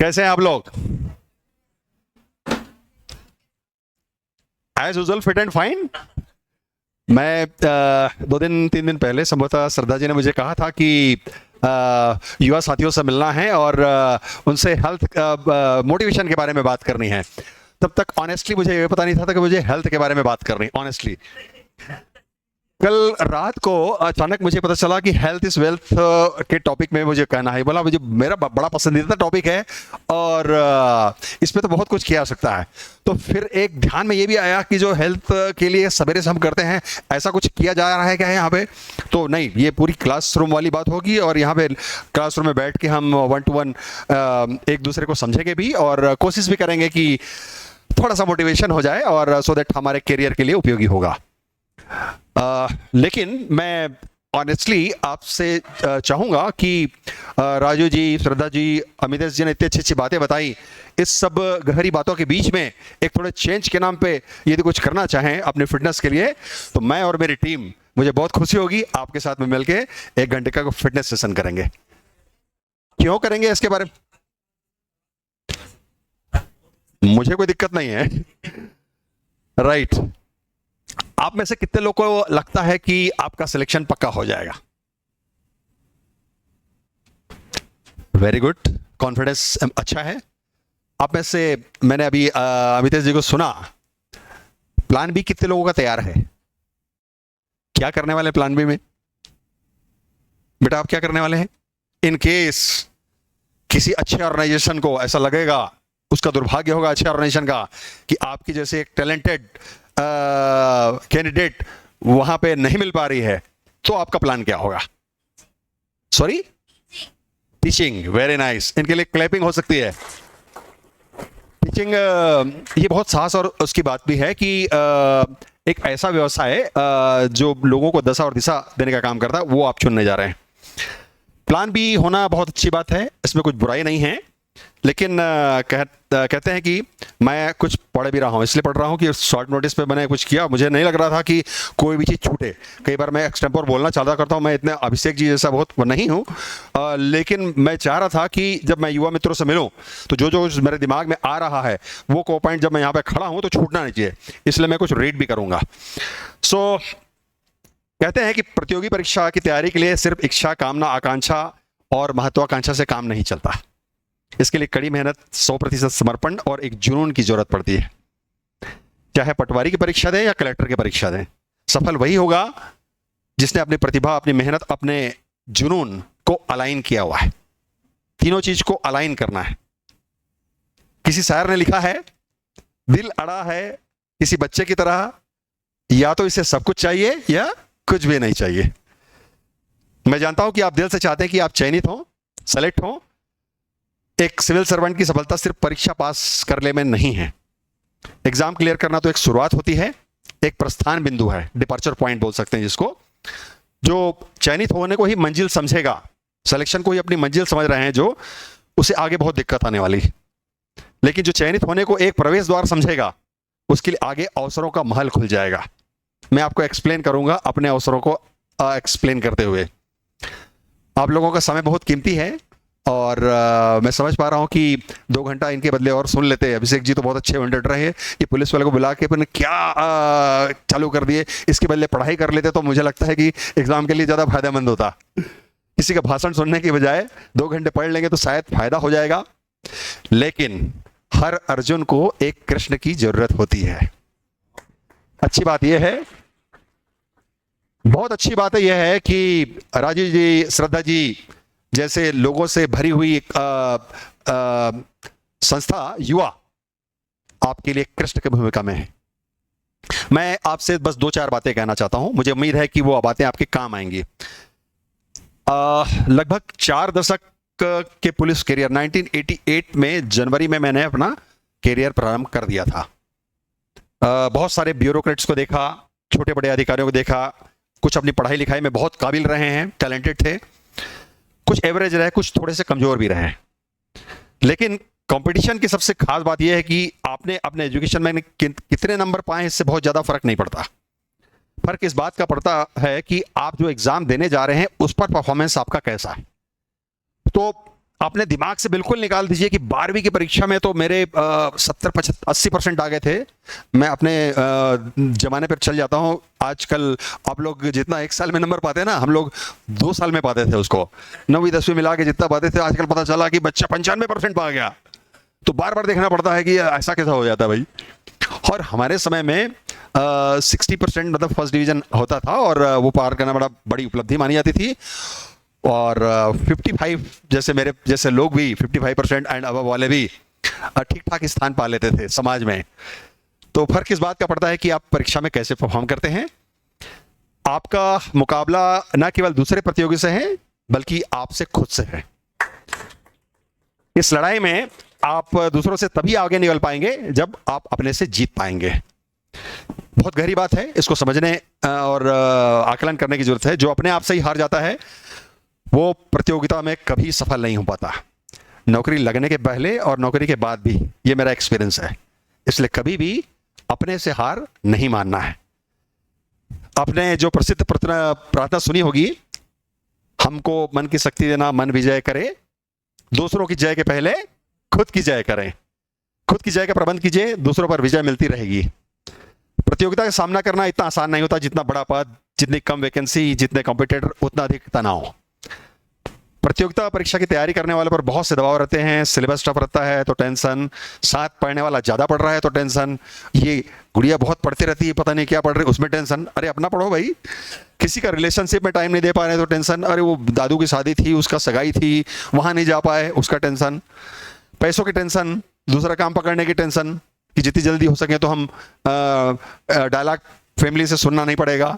कैसे हैं आप लोग? As usual fit and fine. मैं 2 दिन 3 दिन पहले संभवतः श्रद्धा जी ने मुझे कहा था कि युवा साथियों से मिलना है और उनसे हेल्थ मोटिवेशन के बारे में बात करनी है। तब तक ऑनेस्टली मुझे ये पता नहीं था कि मुझे हेल्थ के बारे में बात करनी। ऑनेस्टली कल रात को अचानक मुझे पता चला कि हेल्थ इज वेल्थ के टॉपिक में मुझे कहना है। बोला मुझे मेरा बड़ा पसंदीदा टॉपिक है और इस पे तो बहुत कुछ किया जा सकता है। तो फिर एक ध्यान में ये भी आया कि जो हेल्थ के लिए सवेरे से हम करते हैं, ऐसा कुछ किया जा रहा है क्या है यहाँ पे? तो नहीं, ये पूरी क्लासरूम वाली बात होगी और यहाँ पे क्लासरूम में बैठ के हम 1 to 1 एक दूसरे को समझेंगे भी और कोशिश भी करेंगे कि थोड़ा सा मोटिवेशन हो जाए और सो दैट हमारे करियर के लिए उपयोगी होगा। लेकिन मैं ऑनेस्टली आपसे चाहूंगा कि राजू जी, श्रद्धा जी, अमितेश जी ने इतनी अच्छी अच्छी बातें बताई। इस सब गहरी बातों के बीच में एक थोड़े चेंज के नाम पे यदि कुछ करना चाहें अपने फिटनेस के लिए, तो मैं और मेरी टीम, मुझे बहुत खुशी होगी आपके साथ में मिलके 1 घंटे का फिटनेस सेशन करेंगे। क्यों करेंगे इसके बारे में मुझे कोई दिक्कत नहीं है। राइट। आप में से कितने लोगों को लगता है कि आपका सिलेक्शन पक्का हो जाएगा? वेरी गुड, कॉन्फिडेंस अच्छा है आप में से। मैंने अभी अमितेश जी को सुना। प्लान बी कितने लोगों का तैयार है? क्या करने वाले प्लान बी में? बेटा आप क्या करने वाले हैं? इन केस किसी अच्छे ऑर्गेनाइजेशन को ऐसा लगेगा, उसका दुर्भाग्य होगा अच्छे ऑर्गेनाइजेशन का, कि आपकी जैसे एक टैलेंटेड कैंडिडेट वहां पे नहीं मिल पा रही है, तो आपका प्लान क्या होगा? Sorry, teaching. Very nice. इनके लिए क्लैपिंग हो सकती है। टीचिंग ये बहुत साहस और उसकी बात भी है कि एक ऐसा व्यवसाय जो लोगों को दशा और दिशा देने का काम करता है, वो आप चुनने जा रहे हैं। प्लान बी होना बहुत अच्छी बात है, इसमें कुछ बुराई नहीं है। लेकिन कहते हैं कि मैं कुछ पढ़ भी रहा हूँ, इसलिए पढ़ रहा हूँ कि शॉर्ट नोटिस पे मैंने कुछ किया, मुझे नहीं लग रहा था कि कोई भी चीज़ छूटे। कई बार मैं एक्सटेम्पोर बोलना चाहता करता हूँ, मैं इतने अभिषेक जी जैसा बहुत नहीं हूँ, लेकिन मैं चाह रहा था कि जब मैं युवा मित्रों से मिलूँ तो जो जो मेरे दिमाग में आ रहा है वो पॉइंट जब मैं यहाँ पर खड़ा हूँ तो छूटना नहीं चाहिए, इसलिए मैं कुछ रीड भी करूँगा। सो कहते हैं कि प्रतियोगी परीक्षा की तैयारी के लिए सिर्फ इच्छा, कामना, आकांक्षा और महत्वाकांक्षा से काम नहीं चलता। इसके लिए कड़ी मेहनत, 100% समर्पण और एक जुनून की जरूरत पड़ती है। चाहे पटवारी की परीक्षा दें या कलेक्टर की परीक्षा दें, सफल वही होगा जिसने अपनी प्रतिभा, अपनी मेहनत, अपने जुनून को अलाइन किया हुआ है। तीनों चीज को अलाइन करना है। किसी शायर ने लिखा है, दिल अड़ा है किसी बच्चे की तरह, या तो इसे सब कुछ चाहिए या कुछ भी नहीं चाहिए। मैं जानता हूं कि आप दिल से चाहते हैं कि आप चयनित हो, सेलेक्ट हो। एक सिविल सर्वेंट की सफलता सिर्फ परीक्षा पास करने में नहीं है। एग्जाम क्लियर करना तो एक शुरुआत होती है, एक प्रस्थान बिंदु है, डिपार्चर पॉइंट बोल सकते हैं जिसको। जो चयनित होने को ही मंजिल समझेगा, सिलेक्शन को ही अपनी मंजिल समझ रहे हैं जो, उसे आगे बहुत दिक्कत आने वाली। लेकिन जो चयनित होने को एक प्रवेश द्वार समझेगा, उसके लिए आगे अवसरों का महल खुल जाएगा। मैं आपको एक्सप्लेन करूंगा अपने अवसरों को एक्सप्लेन करते हुए। आप लोगों का समय बहुत कीमती है और मैं समझ पा रहा हूं कि 2 घंटा इनके बदले और सुन लेते। अभिषेक जी तो बहुत अच्छे डट रहे हैं, ये पुलिस वाले को बुला के फिर क्या चालू कर दिए, इसके बदले पढ़ाई कर लेते तो मुझे लगता है कि एग्जाम के लिए ज़्यादा फायदेमंद होता। किसी का भाषण सुनने की बजाय 2 घंटे पढ़ लेंगे तो शायद फायदा हो जाएगा। लेकिन हर अर्जुन को एक कृष्ण की जरूरत होती है। अच्छी बात यह है, बहुत अच्छी बात यह है कि राजू जी, श्रद्धा जी जैसे लोगों से भरी हुई संस्था युवा आपके लिए कृष्ण की भूमिका में है। मैं आपसे बस 2-4 बातें कहना चाहता हूं, मुझे उम्मीद है कि वो बातें आपके काम आएंगी। लगभग 4 दशक के पुलिस करियर, 1988 में जनवरी में मैंने अपना करियर प्रारंभ कर दिया था। बहुत सारे ब्यूरोक्रेट्स को देखा, छोटे बड़े अधिकारियों को देखा, कुछ अपनी पढ़ाई लिखाई में बहुत काबिल रहे हैं, टैलेंटेड थे, कुछ एवरेज रहे, कुछ थोड़े से कमजोर भी रहे। लेकिन कंपटीशन की सबसे खास बात यह है कि आपने अपने एजुकेशन में कितने नंबर पाए, इससे बहुत ज्यादा फर्क नहीं पड़ता। फर्क इस बात का पड़ता है कि आप जो एग्जाम देने जा रहे हैं उस पर परफॉर्मेंस आपका कैसा है। तो अपने दिमाग से बिल्कुल निकाल दीजिए कि 12वीं की परीक्षा में तो मेरे 70-80% आ गए थे। मैं अपने जमाने पर चल जाता हूँ। आजकल आप लोग जितना 1 साल में नंबर पाते हैं ना, हम लोग 2 साल में पाते थे उसको। 9वीं 10वीं मिला के जितना पाते थे, आजकल पता चला कि बच्चा 95% पा गया। तो बार बार देखना पड़ता है कि ऐसा कैसा हो जाता है भाई। और हमारे समय में 60% मतलब फर्स्ट डिवीजन होता था, और वो पार करना बड़ी उपलब्धि मानी जाती थी। और 55 जैसे मेरे जैसे लोग भी 55% एंड अबव वाले भी ठीक ठाक स्थान पा लेते थे समाज में। तो फर्क इस बात का पड़ता है कि आप परीक्षा में कैसे परफॉर्म करते हैं। आपका मुकाबला न केवल दूसरे प्रतियोगी से है, बल्कि आपसे खुद से है। इस लड़ाई में आप दूसरों से तभी आगे निकल पाएंगे जब आप अपने से जीत पाएंगे। बहुत गहरी बात है, इसको समझने और आकलन करने की जरूरत है। जो अपने आप से ही हार जाता है वो प्रतियोगिता में कभी सफल नहीं हो पाता, नौकरी लगने के पहले और नौकरी के बाद भी। ये मेरा एक्सपीरियंस है। इसलिए कभी भी अपने से हार नहीं मानना है। आपने जो प्रसिद्ध प्रार्थना सुनी होगी, हमको मन की शक्ति देना, मन विजय करे, दूसरों की जय के पहले खुद की जय करें। खुद की जय का प्रबंध कीजिए, दूसरों पर विजय मिलती रहेगी। प्रतियोगिता का सामना करना इतना आसान नहीं होता। जितना बड़ा पद, जितनी कम वैकेंसी, जितने कॉम्पिटिटर, उतना अधिक तनाव। प्रतियोगिता परीक्षा की तैयारी करने वाले पर बहुत से दबाव रहते हैं। सिलेबस टफ रहता है तो टेंशन, साथ पढ़ने वाला ज्यादा पढ़ रहा है तो टेंशन, ये गुड़िया बहुत पढ़ती रहती है पता नहीं क्या पढ़ रही, उसमें टेंशन। अरे अपना पढ़ो भाई। किसी का रिलेशनशिप में टाइम नहीं दे पा रहे तो टेंशन। अरे वो दादू की शादी थी, उसका सगाई थी, वहां नहीं जा पाए, उसका टेंशन। पैसों की टेंशन, दूसरा काम पकड़ने की टेंशन कि जितनी जल्दी हो सके तो हम डायलॉग फैमिली से सुनना नहीं पड़ेगा।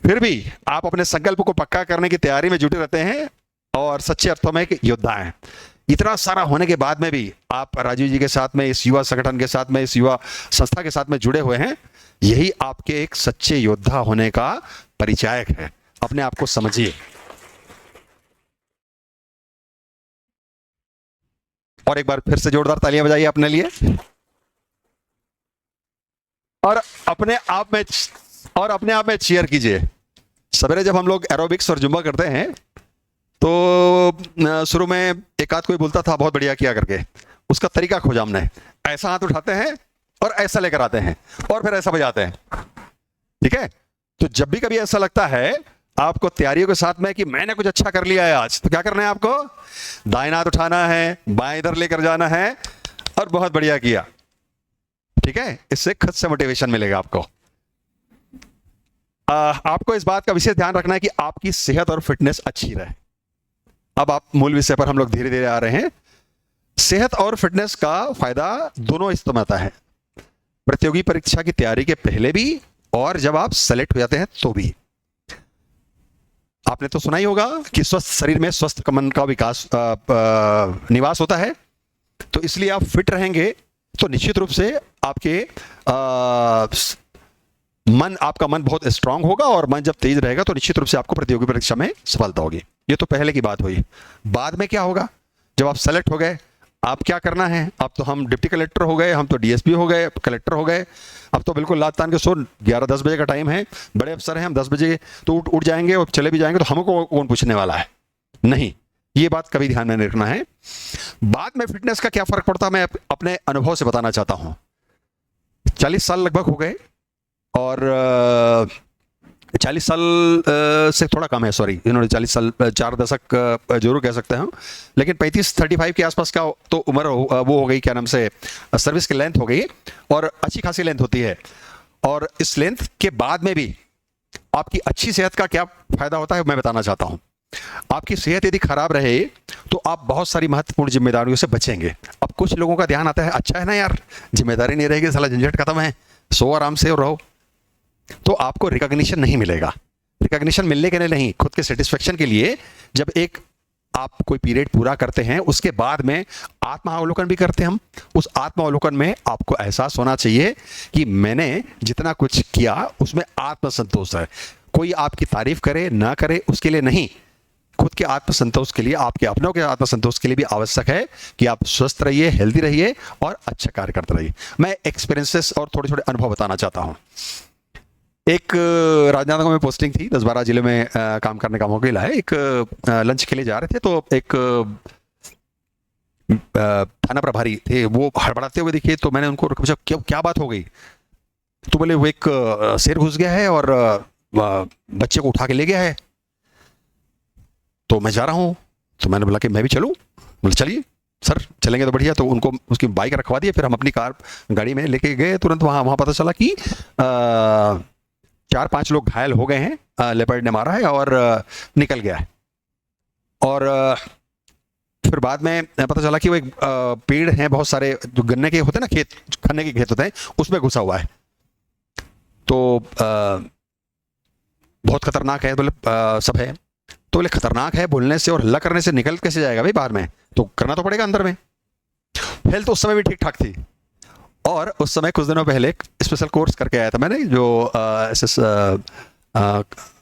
फिर भी आप अपने संकल्प को पक्का करने की तैयारी में जुटे रहते हैं और सच्चे अर्थों में एक योद्धा हैं। इतना सारा होने के बाद में भी आप राजीव जी के साथ में, इस युवा संगठन के साथ में, इस युवा संस्था के साथ में जुड़े हुए हैं। यही आपके एक सच्चे योद्धा होने का परिचायक है। अपने आप को समझिए। और एक बार फिर से जोरदार तालियां बजाइए अपने लिए। और अपने आप में चीयर कीजिए। सवेरे जब हम लोग एरोबिक्स और जुम्बा करते हैं तो शुरू में एक आध कोई बोलता था बहुत बढ़िया किया करके, उसका तरीका खोजा हमने। ऐसा हाथ उठाते हैं और ऐसा लेकर आते हैं और फिर ऐसा बजाते हैं। ठीक है? तो जब भी कभी ऐसा लगता है आपको तैयारियों के साथ में कि मैंने कुछ अच्छा कर लिया है आज, तो क्या करना है आपको? दाहिना हाथ उठाना है, बाएं इधर लेकर जाना है और बहुत बढ़िया किया। ठीक है? इससे खुद से मोटिवेशन मिलेगा आपको। आपको इस बात का विशेष ध्यान रखना है कि आपकी सेहत और फिटनेस अच्छी रहे। अब आप मूल विषय पर हम लोग धीरे धीरे आ रहे हैं। सेहत और फिटनेस का फायदा दोनों इसमें आता है, प्रतियोगी परीक्षा की तैयारी के पहले भी और जब आप सेलेक्ट हो जाते हैं तो भी। आपने तो सुना ही होगा कि स्वस्थ शरीर में स्वस्थ मन का विकास निवास होता है। तो इसलिए आप फिट रहेंगे तो निश्चित रूप से आपके आपका मन बहुत स्ट्रांग होगा, और मन जब तेज रहेगा तो निश्चित रूप से आपको प्रतियोगी परीक्षा में सफलता होगी। ये तो पहले की बात हुई। बाद में क्या होगा? जब आप सेलेक्ट हो गए, आप क्या करना है? अब तो हम डिप्टी कलेक्टर हो गए, हम तो डीएसपी हो गए, कलेक्टर हो गए। अब तो बिल्कुल लात तान के सो 11-10 बजे का टाइम है, बड़े अफसर हैं हम, 10 बजे तो उठ जाएंगे और चले भी जाएंगे, तो हमको कौन पूछने वाला है? नहीं, ये बात कभी ध्यान में रखना है। बाद में फिटनेस का क्या फर्क पड़ता है मैं अपने अनुभव से बताना चाहता हूं। 40 साल लगभग हो गए, और 40 साल से थोड़ा कम है, सॉरी, इन्होंने 40 साल 4 दशक जरूर कह सकते हैं, लेकिन 35-35 के आसपास का तो उम्र वो हो गई, क्या नाम से, सर्विस की लेंथ हो गई, और अच्छी खासी लेंथ होती है। और इस लेंथ के बाद में भी आपकी अच्छी सेहत का क्या फायदा होता है मैं बताना चाहता हूं। आपकी सेहत यदि खराब रहे तो आप बहुत सारी महत्वपूर्ण जिम्मेदारियों से बचेंगे। अब कुछ लोगों का ध्यान आता है, अच्छा है ना यार, जिम्मेदारी नहीं रहेगी, साला झंझट खत्म है, सो आराम से रहो। तो आपको रिकॉग्निशन नहीं मिलेगा। रिकॉग्निशन मिलने के लिए नहीं, खुद के सेटिस्फेक्शन के लिए जब एक आप कोई पीरियड पूरा करते हैं उसके बाद में आत्मावलोकन भी करते हैं हम। उस आत्मावलोकन में आपको एहसास होना चाहिए कि मैंने जितना कुछ किया उसमें आत्मसंतोष है। कोई आपकी तारीफ करे ना करे उसके लिए नहीं, खुद के आत्मसंतोष के लिए, आपके अपनों के आत्मसंतोष के लिए भी आवश्यक है कि आप स्वस्थ रहिए, हेल्दी रहिए और अच्छा कार्य करते रहिए। मैं एक्सपीरियंसेस और थोड़े थोड़े अनुभव बताना चाहता हूं। एक राजनांदगांव में पोस्टिंग थी, 10-12 जिले में काम करने का मौका मिला है। एक लंच के लिए जा रहे थे तो एक थाना प्रभारी थे, वो हड़बड़ाते हुए दिखे तो मैंने उनको पूछा क्या क्या बात हो गई। तो बोले वो एक शेर घुस गया है और बच्चे को उठा के ले गया है, तो मैं जा रहा हूँ। तो मैंने बोला कि मैं भी चलूँ। बोले चलिए सर, चलेंगे तो बढ़िया। तो उनको उसकी बाइक रखवा दी, फिर हम अपनी कार गाड़ी में लेके गए। तुरंत वहाँ पता चला कि 4-5 लोग घायल हो गए हैं, लेपर्ड ने मारा है और निकल गया है। और फिर बाद में पता चला कि वो एक पेड़ हैं बहुत सारे, जो गन्ने के होते हैं ना, खेत, गन्ने के खेत होते हैं, उसमें घुसा हुआ है। तो बहुत खतरनाक है। बोले सब है। तो बोले खतरनाक है बोलने से और हल्ला करने से निकल कैसे जाएगा भाई बाहर में, तो करना तो पड़ेगा अंदर में। हेल्थ उस समय भी ठीक ठाक थी। और उस समय कुछ दिनों पहले स्पेशल कोर्स करके आया था मैंने, जो एसएस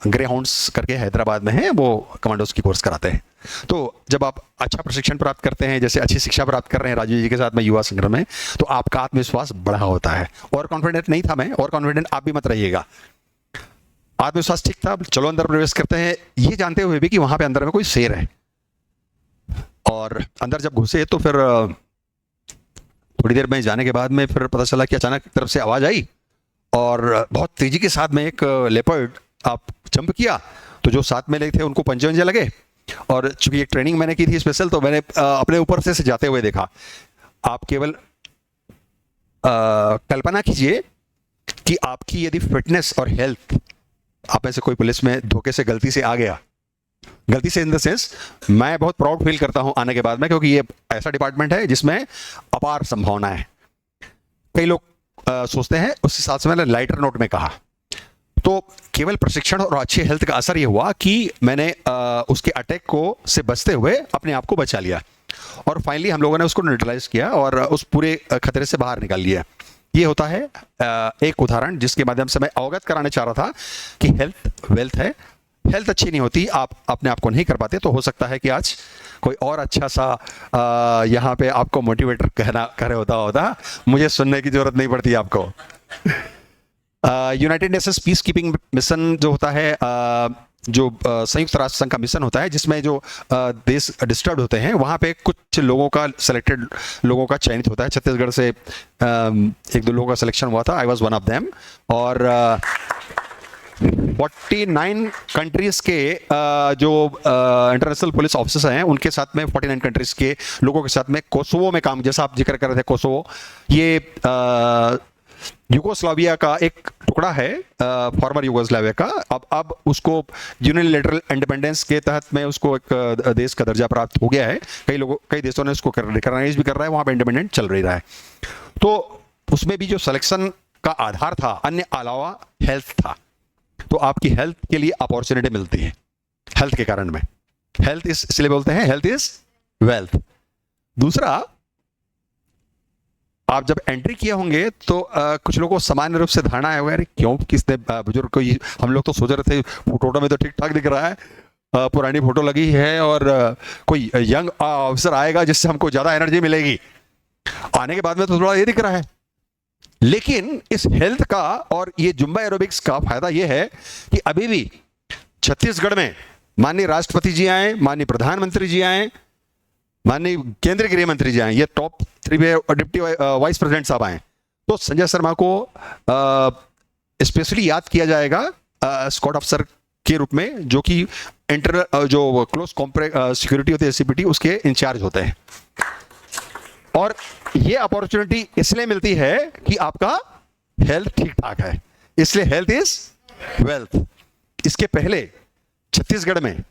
ग्रे हाउंड्स करके हैदराबाद में है, वो कमांडोज की कोर्स कराते हैं। तो जब आप अच्छा प्रशिक्षण प्राप्त करते हैं, जैसे अच्छी शिक्षा प्राप्त कर रहे हैं राजीव जी के साथ में युवा संगठन में, तो आपका आत्मविश्वास बढ़ा होता है। और कॉन्फिडेंट नहीं था मैं, और कॉन्फिडेंट आप भी मत रहिएगा। आत्मविश्वास ठीक था, चलो अंदर प्रवेश करते हैं, ये जानते हुए भी कि वहां पे अंदर में कोई शेर है। और अंदर जब घुसे तो फिर थोड़ी देर में जाने के बाद में फिर पता चला कि अचानक एक तरफ से आवाज आई और बहुत तेजी के साथ में एक लेपर्ड आप जंप किया। तो जो साथ में लगे थे उनको पंजे वंजे लगे, और चूंकि एक ट्रेनिंग मैंने की थी स्पेशल, तो मैंने अपने ऊपर से जाते हुए देखा। आप केवल कल्पना कीजिए कि आपकी यदि फिटनेस और हेल्थ, आप में से कोई पुलिस में धोखे से गलती से आ गया, गलती से इन द सेंस, मैं बहुत प्राउड फील करता हूं आने के बाद में, क्योंकि ये ऐसा डिपार्टमेंट है जिसमें अपार संभावना है। कई लोग सोचते हैं, उस हिसाब से मैंने लाइटर नोट में कहा। तो केवल प्रशिक्षण और अच्छी हेल्थ का असर ये हुआ कि मैंने उसके अटैक को से बचते हुए अपने आप को बचा लिया, और फाइनली हम लोगों ने उसको न्यूट्रलाइज किया और उस पूरे खतरे से बाहर निकाल लिया। ये होता है एक उदाहरण जिसके माध्यम से मैं अवगत कराना चाह रहा था कि हेल्थ वेल्थ है। हेल्थ अच्छी नहीं होती, आप अपने आप को नहीं कर पाते, तो हो सकता है कि आज कोई और अच्छा सा यहाँ पे आपको मोटिवेटर कहना करे होता मुझे सुनने की जरूरत नहीं पड़ती आपको। United Nations peace keeping mission जो होता है, जो संयुक्त राष्ट्र संघ का मिशन होता है, जिसमें जो देश डिस्टर्ब होते हैं, वहाँ पे कुछ लोगों का, सिलेक्टेड लोगों का चयनित होता है। छत्तीसगढ़ से 1-2 लोगों का सिलेक्शन हुआ था, I was one of them. और 49 कंट्रीज के जो इंटरनेशनल पुलिस ऑफिसर्स हैं, उनके साथ में 49 कंट्रीज के लोगों के साथ में कोसोवो में काम, जैसा आप जिक्र कर रहे थे, कोसोवो ये यूगोस्लाविया का एक टुकड़ा है, फॉर्मर यूगोस्लाविया का। अब उसको यूनिलैटरल इंडिपेंडेंस के तहत में उसको एक देश का दर्जा प्राप्त हो गया है। कई देशों ने उसको रिकॉग्नाइज भी कर रहा है, वहां पे इंडिपेंडेंट चल रहा है। तो उसमें भी जो सिलेक्शन का आधार था, अन्य अलावा हेल्थ था। तो आपकी हेल्थ के लिए अपॉर्चुनिटी मिलती है हेल्थ के कारण में। हेल्थ इसलिए बोलते हैं हेल्थ इज वेल्थ। दूसरा, आप जब एंट्री किए होंगे तो कुछ लोगों को सामान्य रूप से धारणा है, अरे क्यों किसने बुजुर्ग को, हम लोग तो सोच रहे थे फोटो में तो ठीक ठाक दिख रहा है, पुरानी फोटो लगी है, और कोई यंग ऑफिसर आएगा जिससे हमको ज्यादा एनर्जी मिलेगी। आने के बाद में तो थोड़ा ये दिख रहा है। लेकिन इस हेल्थ का और ये जुम्बा एरोबिक्स का फायदा ये है कि अभी भी छत्तीसगढ़ में माननीय राष्ट्रपति जी आए, माननीय प्रधानमंत्री जी आए, माननीय केंद्रीय गृह मंत्री जी आए, ये टॉप 3 डिप्टी वाइस प्रेसिडेंट साहब आए, तो संजय शर्मा को स्पेशली याद किया जाएगा स्क्वाड अफसर के रूप में, जो कि जो क्लोज सिक्योरिटी होती है सीपीटी, उसके इंचार्ज होते हैं। और ये अपॉर्चुनिटी इसलिए मिलती है कि आपका हेल्थ ठीक ठाक है, इसलिए हेल्थ इज वेल्थ। इसके पहले छत्तीसगढ़ में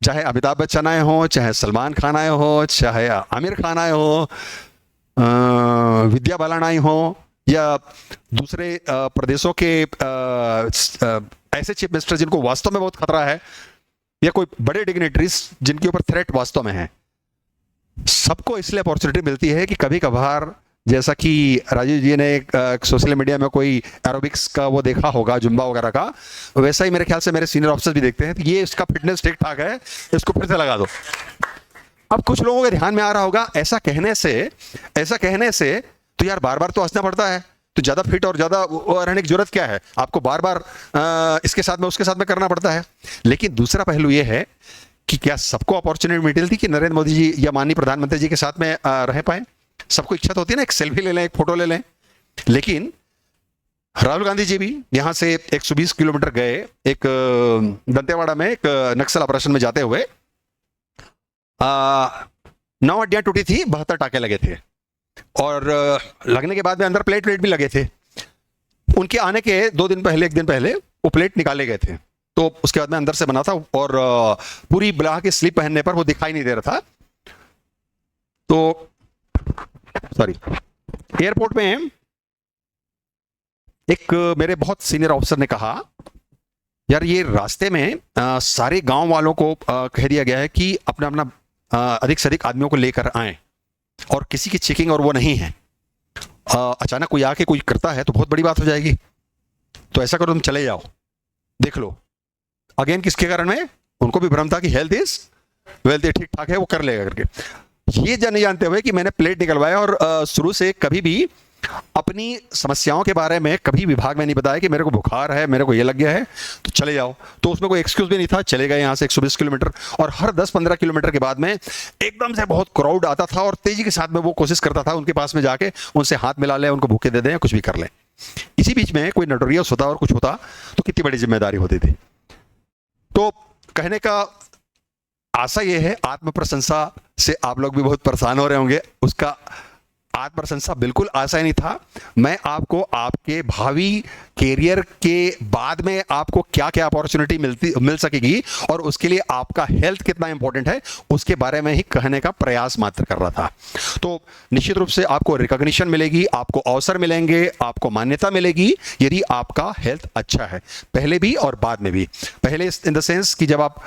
चाहे अमिताभ बच्चन आए हो, चाहे सलमान खान आए हो, चाहे आमिर खान आए हो, विद्या बालन आई हो, या दूसरे प्रदेशों के ऐसे चीफ मिनिस्टर जिनको वास्तव में बहुत खतरा है, या कोई बड़े डिग्नेटरीज जिनके ऊपर थ्रेट वास्तव में है, सबको इसलिए अपॉर्चुनिटी मिलती है कि कभी कभार, जैसा कि राजीव जी ने एक सोशल मीडिया में कोई एरोबिक्स का वो देखा होगा, जुम्बा वगैरह का, वैसा ही मेरे ख्याल से मेरे सीनियर ऑफिसर भी देखते हैं, तो ये इसका फिटनेस ठीक ठाक है, इसको फिर से लगा दो। अब कुछ लोगों के ध्यान में आ रहा होगा, ऐसा कहने से तो यार बार बार तो हंसना पड़ता है, तो ज्यादा फिट और ज्यादा रहने की जरूरत क्या है? आपको बार बार इसके साथ में उसके साथ में करना पड़ता है। लेकिन दूसरा पहलू यह है कि क्या सबको अपॉर्चुनिटी मिली थी कि नरेंद्र मोदी जी या माननीय प्रधानमंत्री जी के साथ में रह पाए? सबको इच्छा तो होती है ना, एक सेल्फी ले लें, एक फोटो ले लें। लेकिन राहुल गांधी जी भी यहां से 120 किलोमीटर गए, एक दंतेवाड़ा में एक नक्सल ऑपरेशन में जाते हुए 9 हड्डियां टूटी थी, 72 टाके लगे थे, और लगने के बाद में अंदर प्लेट भी लगे थे। उनके आने के 2 दिन पहले, 1 दिन पहले वो प्लेट निकाले गए थे, तो उसके बाद में अंदर से बना था, और पूरी ब्रा की स्लीप पहनने पर वो दिखाई नहीं दे रहा था। तो सॉरी, एयरपोर्ट में एक मेरे बहुत सीनियर ऑफिसर ने कहा, यार ये रास्ते में सारे गांव वालों को कह दिया गया है कि अपना अपना अधिक से अधिक आदमियों को लेकर आएं, और किसी की चेकिंग और वो नहीं है। अचानक कोई आके कोई करता है तो बहुत बड़ी बात हो जाएगी। तो ऐसा करो, तुम चले जाओ, देख लो। अगेन किसके कारण में? उनको भी भ्रम था कि हेल्थ इज वेल्थ, ठीक ठाक है, वो कर लेगा करके। ये नहीं जानते हुए कि मैंने प्लेट निकलवाया, और शुरू से कभी भी अपनी समस्याओं के बारे में कभी विभाग में नहीं बताया कि मेरे को बुखार है, मेरे को ये लग गया है, तो चले जाओ। तो उसमें कोई एक्सक्यूज भी नहीं था, चले गए यहाँ से 120 किलोमीटर। और हर 10-15 किलोमीटर के बाद में एकदम से बहुत क्राउड आता था, और तेजी के साथ में वो कोशिश करता था उनके पास में जाके उनसे हाथ मिला ले, उनको भूखे दे दें, कुछ भी कर ले। इसी बीच में कोई नोटोरियस होता और कुछ होता तो कितनी बड़ी जिम्मेदारी होती थी। तो कहने का आशा ये है, आत्म प्रशंसा से आप लोग भी बहुत परेशान हो रहे होंगे। उसका आत्म प्रशंसा बिल्कुल आसान नहीं था। मैं आपको आपके भावी कैरियर के बाद में आपको क्या क्या अपॉर्चुनिटी मिल सकेगी, और उसके लिए आपका हेल्थ कितना इंपॉर्टेंट है, उसके बारे में ही कहने का प्रयास मात्र कर रहा था। तो निश्चित रूप से आपको रिकॉग्निशन मिलेगी, आपको अवसर मिलेंगे, आपको मान्यता मिलेगी यदि आपका हेल्थ अच्छा है, पहले भी और बाद में भी। पहले इन द सेंस कि जब आप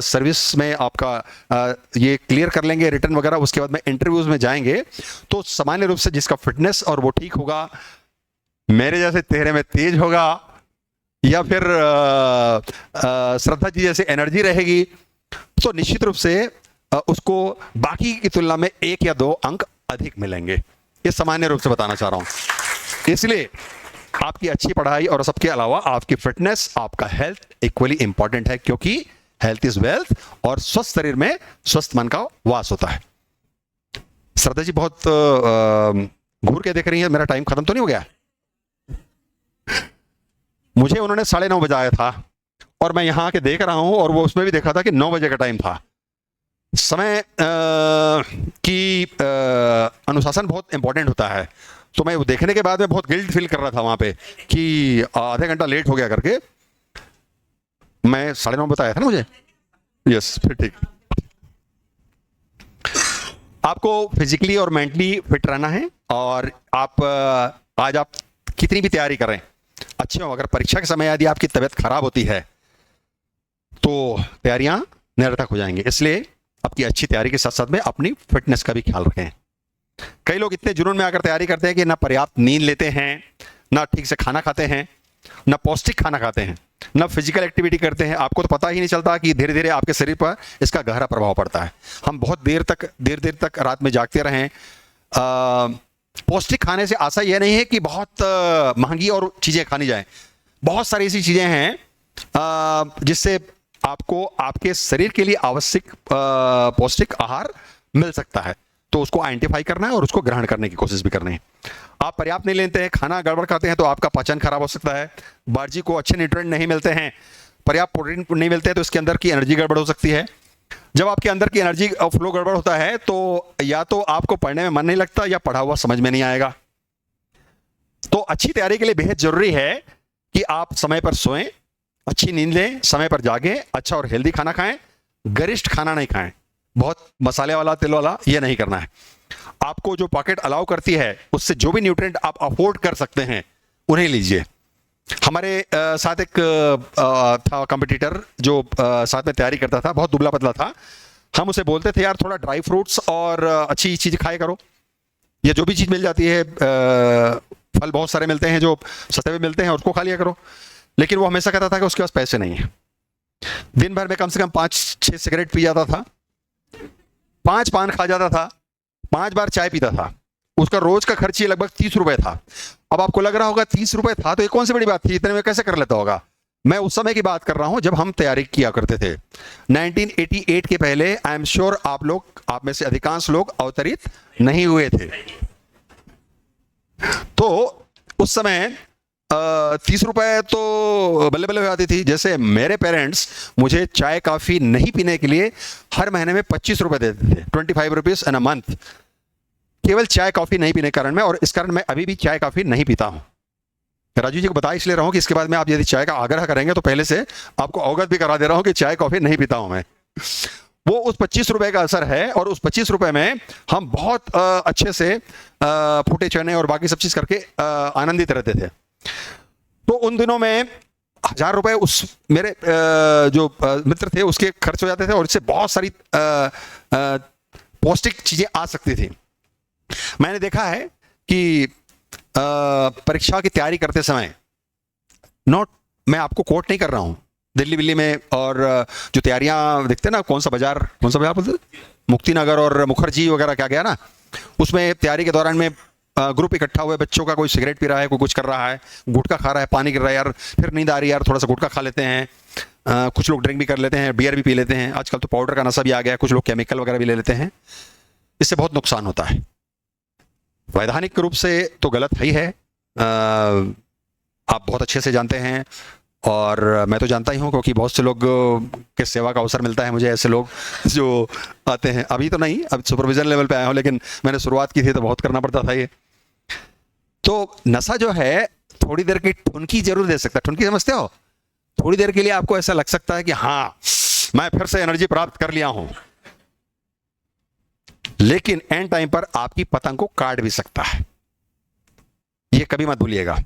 सर्विस में आपका ये क्लियर कर लेंगे रिटर्न वगैरह, उसके बाद में इंटरव्यूज में जाएंगे, तो सामान्य रूप से जिसका फिटनेस और वो ठीक होगा, मेरे जैसे चेहरे में तेज होगा, या फिर श्रद्धा जी जैसे एनर्जी रहेगी, तो निश्चित रूप से उसको बाकी की तुलना में 1 या 2 अंक अधिक मिलेंगे। ये सामान्य रूप से बताना चाह रहा हूं। इसलिए आपकी अच्छी पढ़ाई और सबके अलावा आपकी फिटनेस, आपका हेल्थ इक्वली इंपॉर्टेंट है, क्योंकि हेल्थ इज वेल्थ, और स्वस्थ शरीर में स्वस्थ मन का वास होता है। श्रद्धा जी बहुत घूर के देख रही है, मेरा टाइम खत्म तो नहीं हो गया? मुझे उन्होंने 9:30 बजाया था, और मैं यहां आके देख रहा हूं, और वो उसमें भी देखा था कि 9 बजे का टाइम था। समय की अनुशासन बहुत इंपॉर्टेंट होता है। तो मैं वो देखने के बाद में बहुत गिल्ट फील कर रहा था वहां पे कि आधे घंटा लेट हो गया करके। मैं 9:30 बताया था ना मुझे? यस, फिर ठीक। आपको फिजिकली और मेंटली फिट रहना है, और आप आज आप कितनी भी तैयारी करें, अच्छे हो, अगर परीक्षा के समय यदि आपकी तबीयत खराब होती है तो तैयारियां निरर्थक हो जाएंगी। इसलिए आपकी अच्छी तैयारी के साथ साथ में अपनी फिटनेस का भी ख्याल रखें। कई लोग इतने जुनून में आकर तैयारी करते हैं कि ना पर्याप्त नींद लेते हैं, ना ठीक से खाना खाते हैं, ना पौष्टिक खाना खाते हैं, ना फिजिकल एक्टिविटी करते हैं। आपको तो पता ही नहीं चलता कि धीरे धीरे आपके शरीर पर इसका गहरा प्रभाव पड़ता है। हम बहुत देर तक रात में जागते रहें। पौष्टिक खाने से आशा यह नहीं है कि बहुत महंगी और चीजें खानी जाएं। बहुत सारी ऐसी चीजें हैं जिससे आपको आपके शरीर के लिए आवश्यक पौष्टिक आहार मिल सकता है। तो उसको आइडेंटिफाई करना है और उसको ग्रहण करने की कोशिश भी करनी है। आप पर्याप्त नहीं लेते हैं, खाना गड़बड़ खाते हैं, तो आपका पाचन खराब हो सकता है। बार्जी को अच्छे न्यूट्रिएंट नहीं मिलते हैं, पर्याप्त प्रोटीन नहीं मिलते हैं, तो इसके अंदर की एनर्जी गड़बड़ हो सकती है। जब आपके अंदर की एनर्जी फ्लो गड़बड़ होता है तो या तो आपको पढ़ने में मन नहीं लगता, या पढ़ा हुआ समझ में नहीं आएगा। तो अच्छी तैयारी के लिए बेहद जरूरी है कि आप समय पर सोएं, अच्छी नींद लें, समय पर जागें, अच्छा और हेल्दी खाना खाएं, गरिष्ठ खाना नहीं खाएं, बहुत मसाले वाला, तेल वाला ये नहीं करना है। आपको जो पॉकेट अलाउ करती है उससे जो भी न्यूट्रिएंट आप अफोर्ड कर सकते हैं उन्हें लीजिए। हमारे साथ एक था कंपटीटर जो साथ में तैयारी करता था, बहुत दुबला पतला था। हम उसे बोलते थे, यार थोड़ा ड्राई फ्रूट्स और अच्छी चीज़ खाया करो, ये जो भी चीज़ मिल जाती है, फल बहुत सारे मिलते हैं जो सस्ते में मिलते हैं, उसको खा लिया करो। लेकिन वो हमेशा कहता था कि उसके पास पैसे नहीं है। दिन भर में कम से कम 5-6 सिगरेट पी जाता था, 5 पान खा जाता था, 5 बार चाय पीता था, उसका रोज का खर्च ये लगभग 30 रुपए था। अब आपको लग रहा होगा 30 रुपए था तो ये कौन सी बड़ी बात थी, इतने में कैसे कर लेता होगा। मैं उस समय की बात कर रहा हूं जब हम तैयारी किया करते थे 1988 के पहले। आई एम श्योर आप में से अधिकांश लोग अवतरित नहीं हुए थे। तो उस समय 30 रुपए तो बल्ले बल्ले हो जाती थी। जैसे मेरे पेरेंट्स मुझे चाय काफी नहीं पीने के लिए हर महीने में 25 रुपए देते थे, 25 रुपीज इन अ मंथ, केवल चाय कॉफी नहीं पीने के कारण में। और इस कारण मैं अभी भी चाय कॉफी नहीं पीता हूं। राजू जी को बता इसलिए रहा हूं कि इसके बाद में आप यदि चाय का आग्रह करेंगे तो पहले से आपको अवगत भी करा दे रहा हूं कि चाय कॉफी नहीं पीता हूं मैं। वो उस 25 रुपए का असर है। और उस 25 रुपए में हम बहुत अच्छे से फूटे चने और बाकी सब चीज करके आनंदित रहते थे। तो उन दिनों में 1000 रुपए उस मेरे जो मित्र थे उसके खर्च हो जाते थे और इससे बहुत सारी पौष्टिक चीजें आ सकती थी। मैंने देखा है कि परीक्षा की तैयारी करते समय, मैं आपको कोट नहीं कर रहा हूं, दिल्ली विल्ली में और जो तैयारियां दिखते ना, कौन सा बाजार बोलते, मुक्ति नगर और मुखर्जी वगैरह क्या गया ना, उसमें तैयारी के दौरान में ग्रुप इकट्ठा हुए बच्चों का, कोई सिगरेट पी रहा है, कोई कुछ कर रहा है, गुटखा खा रहा है, पानी गिर रहा है, यार फिर नींद आ रही है, यार थोड़ा सा गुटखा खा लेते हैं। कुछ लोग ड्रिंक भी कर लेते हैं, बियर भी पी लेते हैं, आजकल तो पाउडर का नशा भी आ गया, कुछ लोग केमिकल वगैरह भी ले लेते हैं। इससे बहुत नुकसान होता है। वैधानिक रूप से तो गलत है ही है, आप बहुत अच्छे से जानते हैं और मैं तो जानता ही हूँ, क्योंकि बहुत से लोग के सेवा का अवसर मिलता है मुझे, ऐसे लोग जो आते हैं। अभी तो नहीं, अब सुपरविजन लेवल पे आया हूँ, लेकिन मैंने शुरुआत की थी तो बहुत करना पड़ता था ये। तो नशा जो है थोड़ी देर की ठुनकी जरूर दे सकता है। ठुनकी समझते हो? थोड़ी देर के लिए आपको ऐसा लग सकता है कि हाँ मैं फिर से एनर्जी प्राप्त कर लिया हूं, लेकिन एंड टाइम पर आपकी पतंग को काट भी सकता है। ये कभी मत भूलिएगा।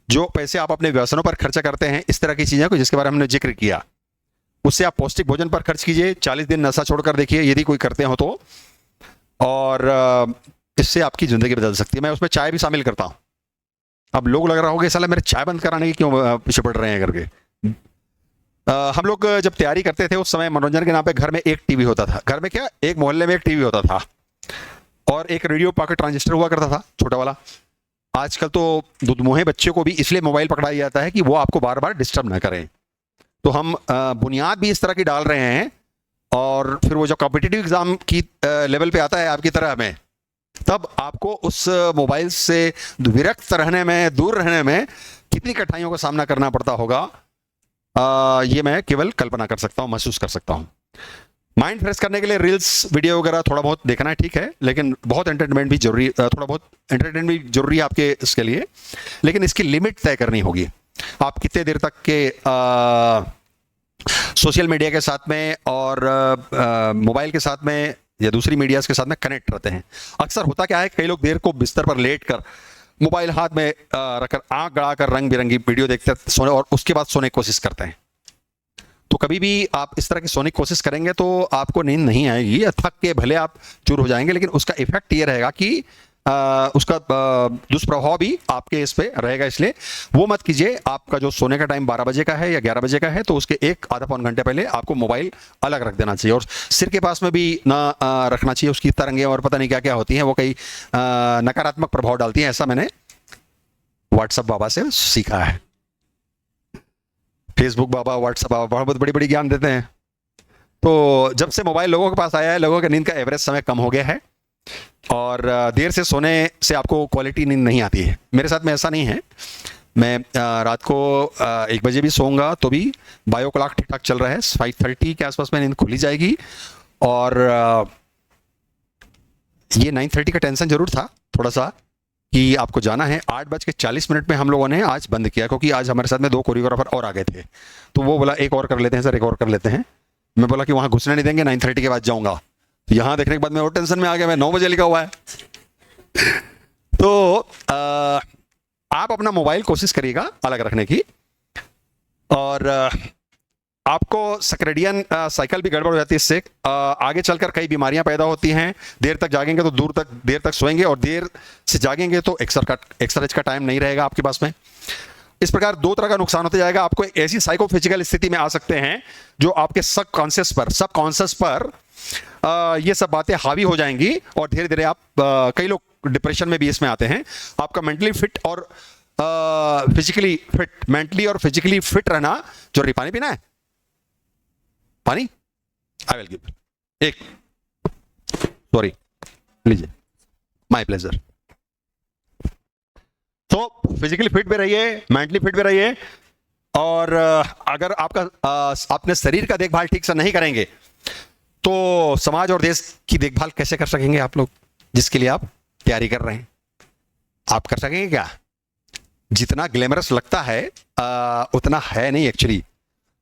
जो पैसे आप अपने व्यसनों पर खर्चा करते हैं, इस तरह की चीजें को जिसके बारे में हमने जिक्र किया, उससे आप पौष्टिक भोजन पर खर्च कीजिए। 40 दिन नशा छोड़कर देखिए यदि कोई करते हो तो, और इससे आपकी जिंदगी बदल सकती है। मैं उसमें चाय भी शामिल करता हूं। अब लोग लग रहा होगा साला मेरे चाय बंद कराने की क्यों पीछे पड़ रहे हैं करके। हम लोग जब तैयारी करते थे उस समय मनोरंजन के नाम पे घर में एक टीवी होता था। घर में क्या, एक मोहल्ले में एक टीवी होता था और एक रेडियो पॉकेट ट्रांजिस्टर हुआ करता था, छोटा वाला। आजकल तो दुधमुहे बच्चे को भी इसलिए मोबाइल पकड़ाया जाता है कि वो आपको बार बार डिस्टर्ब ना करें। तो हम बुनियाद भी इस तरह की डाल रहे हैं, और फिर वो जो कॉम्पिटिटिव एग्जाम की लेवल पे आता है आपकी तरह में, तब आपको उस मोबाइल से विरक्त रहने में, दूर रहने में कितनी कठिनाइयों का सामना करना पड़ता होगा, ये मैं केवल कल्पना कर सकता हूँ, महसूस कर सकता हूँ। माइंड फ्रेश करने के लिए रील्स वीडियो वगैरह थोड़ा बहुत देखना है, ठीक है, लेकिन बहुत एंटरटेनमेंट भी जरूरी, थोड़ा बहुत एंटरटेनमेंट भी जरूरी है आपके इसके लिए, लेकिन इसकी लिमिट तय करनी होगी। आप कितने देर तक के सोशल मीडिया के साथ में और मोबाइल के साथ में या दूसरी मीडियाज के साथ में कनेक्ट रहते हैं। अक्सर होता क्या है, कई लोग देर को बिस्तर पर लेट कर मोबाइल हाथ में रखकर आंख गड़ाकर रंग बिरंगी वीडियो देखते सोने, और उसके बाद सोने की कोशिश करते हैं। तो कभी भी आप इस तरह की सोने की कोशिश करेंगे तो आपको नींद नहीं आएगी, थक के भले आप चूर हो जाएंगे, लेकिन उसका इफेक्ट ये रहेगा कि उसका दुष्प्रभाव भी आपके इस पे रहेगा। इसलिए वो मत कीजिए। आपका जो सोने का टाइम 12 बजे का है या 11 बजे का है, तो उसके एक आधा पौन घंटे पहले आपको मोबाइल अलग रख देना चाहिए, और सिर के पास में भी ना रखना चाहिए। उसकी तरंगें और पता नहीं क्या क्या होती हैं, वो कई नकारात्मक प्रभाव डालती हैं। ऐसा मैंने व्हाट्सएप बाबा से सीखा है। फेसबुक बाबा, व्हाट्सएप बाबा बहुत बड़ी बड़ी ज्ञान देते हैं। तो जब से मोबाइल लोगों के पास आया है, लोगों के नींद का एवरेज समय कम हो गया है, और देर से सोने से आपको क्वालिटी नींद नहीं आती है। मेरे साथ में ऐसा नहीं है। मैं रात को 1 बजे भी सोऊंगा तो भी बायो क्लॉक ठीक ठाक चल रहा है। 5:30 के आसपास में नींद खुली जाएगी। और ये 9:30 का टेंशन जरूर था थोड़ा सा कि आपको जाना है। 8:40 में हम लोगों ने आज बंद किया, क्योंकि आज हमारे साथ में 2 कोरियोग्राफर और आ गए थे। तो वो बोला एक और कर लेते हैं सर, एक और कर लेते हैं। मैं बोला कि वहाँ घुसने नहीं देंगे, 9:30 के बाद जाऊँगा। तो यहाँ देखने के बाद मैं और टेंशन में आ गया, मैं 9 बजे लिखा हुआ है। तो आप अपना मोबाइल कोशिश करिएगा अलग रखने की, और आपको सर्कैडियन साइकिल भी गड़बड़ हो जाती है। इससे आगे चलकर कई बीमारियां पैदा होती हैं। देर तक जागेंगे तो देर तक सोएंगे, और देर से जागेंगे तो एक्सरसाइज का टाइम नहीं रहेगा आपके पास में। इस प्रकार दो तरह का नुकसान होता जाएगा। आपको एक ऐसी साइकोफिजिकल स्थिति में आ सकते हैं जो आपके सबकॉन्शियस पर ये सब बातें हावी हो जाएंगी और धीरे धीरे आप कई लोग डिप्रेशन में भी इसमें आते हैं। आपका मेंटली फिट और मेंटली और फिजिकली फिट रहना जरूरी। पानी पीना है? पानी आई विल गिव एक, सॉरी, लीजिए, माय प्लेजर। तो फिजिकली फिट भी रहिए, मेंटली फिट भी रहिए, और अगर आपका अपने शरीर का देखभाल ठीक से नहीं करेंगे तो समाज और देश की देखभाल कैसे कर सकेंगे आप लोग, जिसके लिए आप तैयारी कर रहे हैं? आप कर सकेंगे क्या? जितना ग्लैमरस लगता है उतना है नहीं एक्चुअली।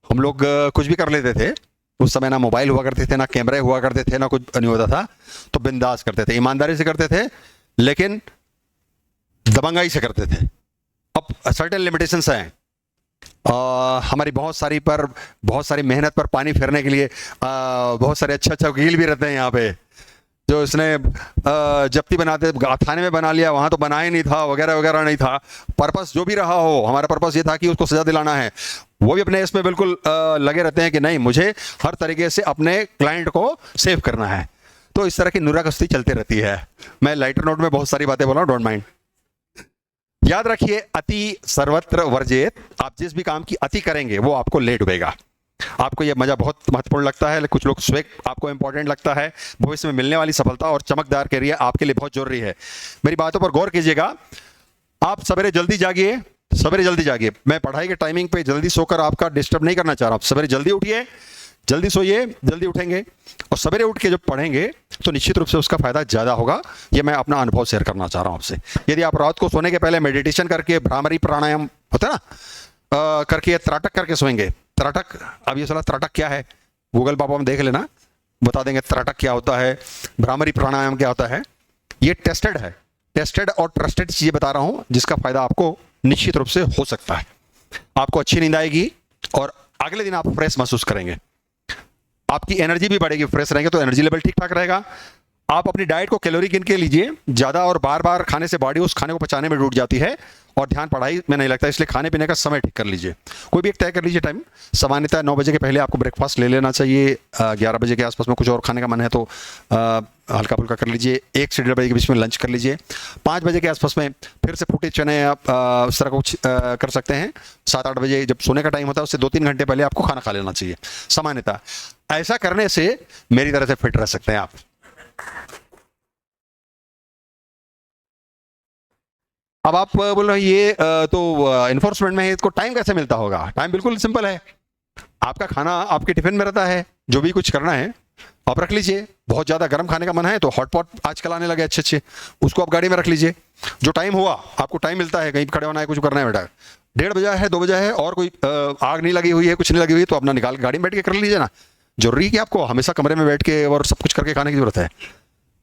हम लोग कुछ भी कर लेते थे उस समय, ना मोबाइल हुआ करते थे, ना कैमरे हुआ करते थे, ना कुछ नहीं होता था, तो बिंदास करते थे, ईमानदारी से करते थे, लेकिन दबंगाई से करते थे। अब सर्टेन लिमिटेशंस हैं हमारी बहुत सारी मेहनत पर पानी फेरने के लिए। बहुत सारे अच्छे वकील भी रहते हैं यहाँ पे, जो इसने जब्ती बनाते थाने में बना लिया, वहां तो बना ही नहीं था, वगैरह वगैरह नहीं था। पर्पस जो भी रहा हो, हमारा पर्पस ये था कि उसको सजा दिलाना है। वो भी अपने इसमें बिल्कुल लगे रहते हैं कि नहीं, मुझे हर तरीके से अपने क्लाइंट को सेव करना है। तो इस तरह की नुराकस्ती चलती रहती है। मैं लाइटर नोट में बहुत सारी बातें बोला, डोंट माइंड। याद रखिए, अति सर्वत्र वर्जित। आप जिस भी काम की अति करेंगे वो आपको ले डूबेगा। आपको यह मजा बहुत महत्वपूर्ण लगता है, कुछ लोग स्वेग आपको इंपॉर्टेंट लगता है, भविष्य में मिलने वाली सफलता और चमकदार करियर आपके लिए बहुत जरूरी है। मेरी बातों पर गौर कीजिएगा। आप सवेरे जल्दी जागिए। मैं पढ़ाई के टाइमिंग पे जल्दी सोकर आपका डिस्टर्ब नहीं करना चाह रहा हूं। सवेरे जल्दी उठिए, जल्दी सोइए, जल्दी उठेंगे और सवेरे उठ के जब पढ़ेंगे तो निश्चित रूप से उसका फायदा ज्यादा होगा। ये मैं अपना अनुभव शेयर करना चाह रहा हूं आपसे। यदि आप रात को सोने के पहले मेडिटेशन करके, भ्रामरी प्राणायाम होता है ना, करके त्राटक करके सोएंगे। त्राटक, अब ये सलाह त्राटक क्या है, गूगल पापा में देख लेना, बता देंगे त्राटक क्या होता है, भ्रामरी प्राणायाम क्या होता है। ये टेस्टेड और ट्रस्टेड चीजें बता रहा हूं, जिसका फायदा आपको निश्चित रूप से हो सकता है। आपको अच्छी नींद आएगी और अगले दिन आप फ्रेश महसूस करेंगे। आपकी एनर्जी भी बढ़ेगी, फ्रेश रहेंगे तो एनर्जी लेवल ठीक ठाक रहेगा। आप अपनी डाइट को कैलोरी गिन के लीजिए। ज्यादा और बार बार खाने से बॉडी उस खाने को पचाने में जुट जाती है और ध्यान पढ़ाई में नहीं लगता, इसलिए खाने पीने का समय ठीक कर लीजिए। कोई भी एक तय कर लीजिए टाइम। सामान्यतः 9 बजे के पहले आपको ब्रेकफास्ट ले लेना चाहिए। 11 बजे के आसपास में कुछ और खाने का मन है तो हल्का फुल्का कर लीजिए। 1 से 1:30 बजे के बीच में लंच कर लीजिए। 5 बजे के आसपास में फिर से फूटे चने आप उस तरह कुछ कर सकते हैं। 7-8 बजे जब सोने का टाइम होता है उससे 2-3 घंटे पहले आपको खाना खा लेना चाहिए सामान्यतः। ऐसा करने से मेरी तरह से फिट रह सकते हैं आप। अब आप बोल रहे हैं ये तो इन्फोर्समेंट में है, इसको टाइम कैसे मिलता होगा? टाइम बिल्कुल सिंपल है। आपका खाना आपके टिफिन में रहता है, जो भी कुछ करना है आप रख लीजिए। बहुत ज्यादा गर्म खाने का मन है तो हॉट पॉट आजकल आने लगे अच्छे, उसको आप गाड़ी में रख लीजिए। जो टाइम हुआ, आपको टाइम मिलता है, कहीं खड़े होना है, कुछ करना है, बेटा 1:30 बजा है, 2 बजा है और कोई आग नहीं लगी हुई है, कुछ नहीं लगी हुई है, तो अपना निकाल गाड़ी में बैठ के कर लीजिए ना। जरूरी कि आपको हमेशा कमरे में बैठ के और सब कुछ करके खाने की जरूरत है?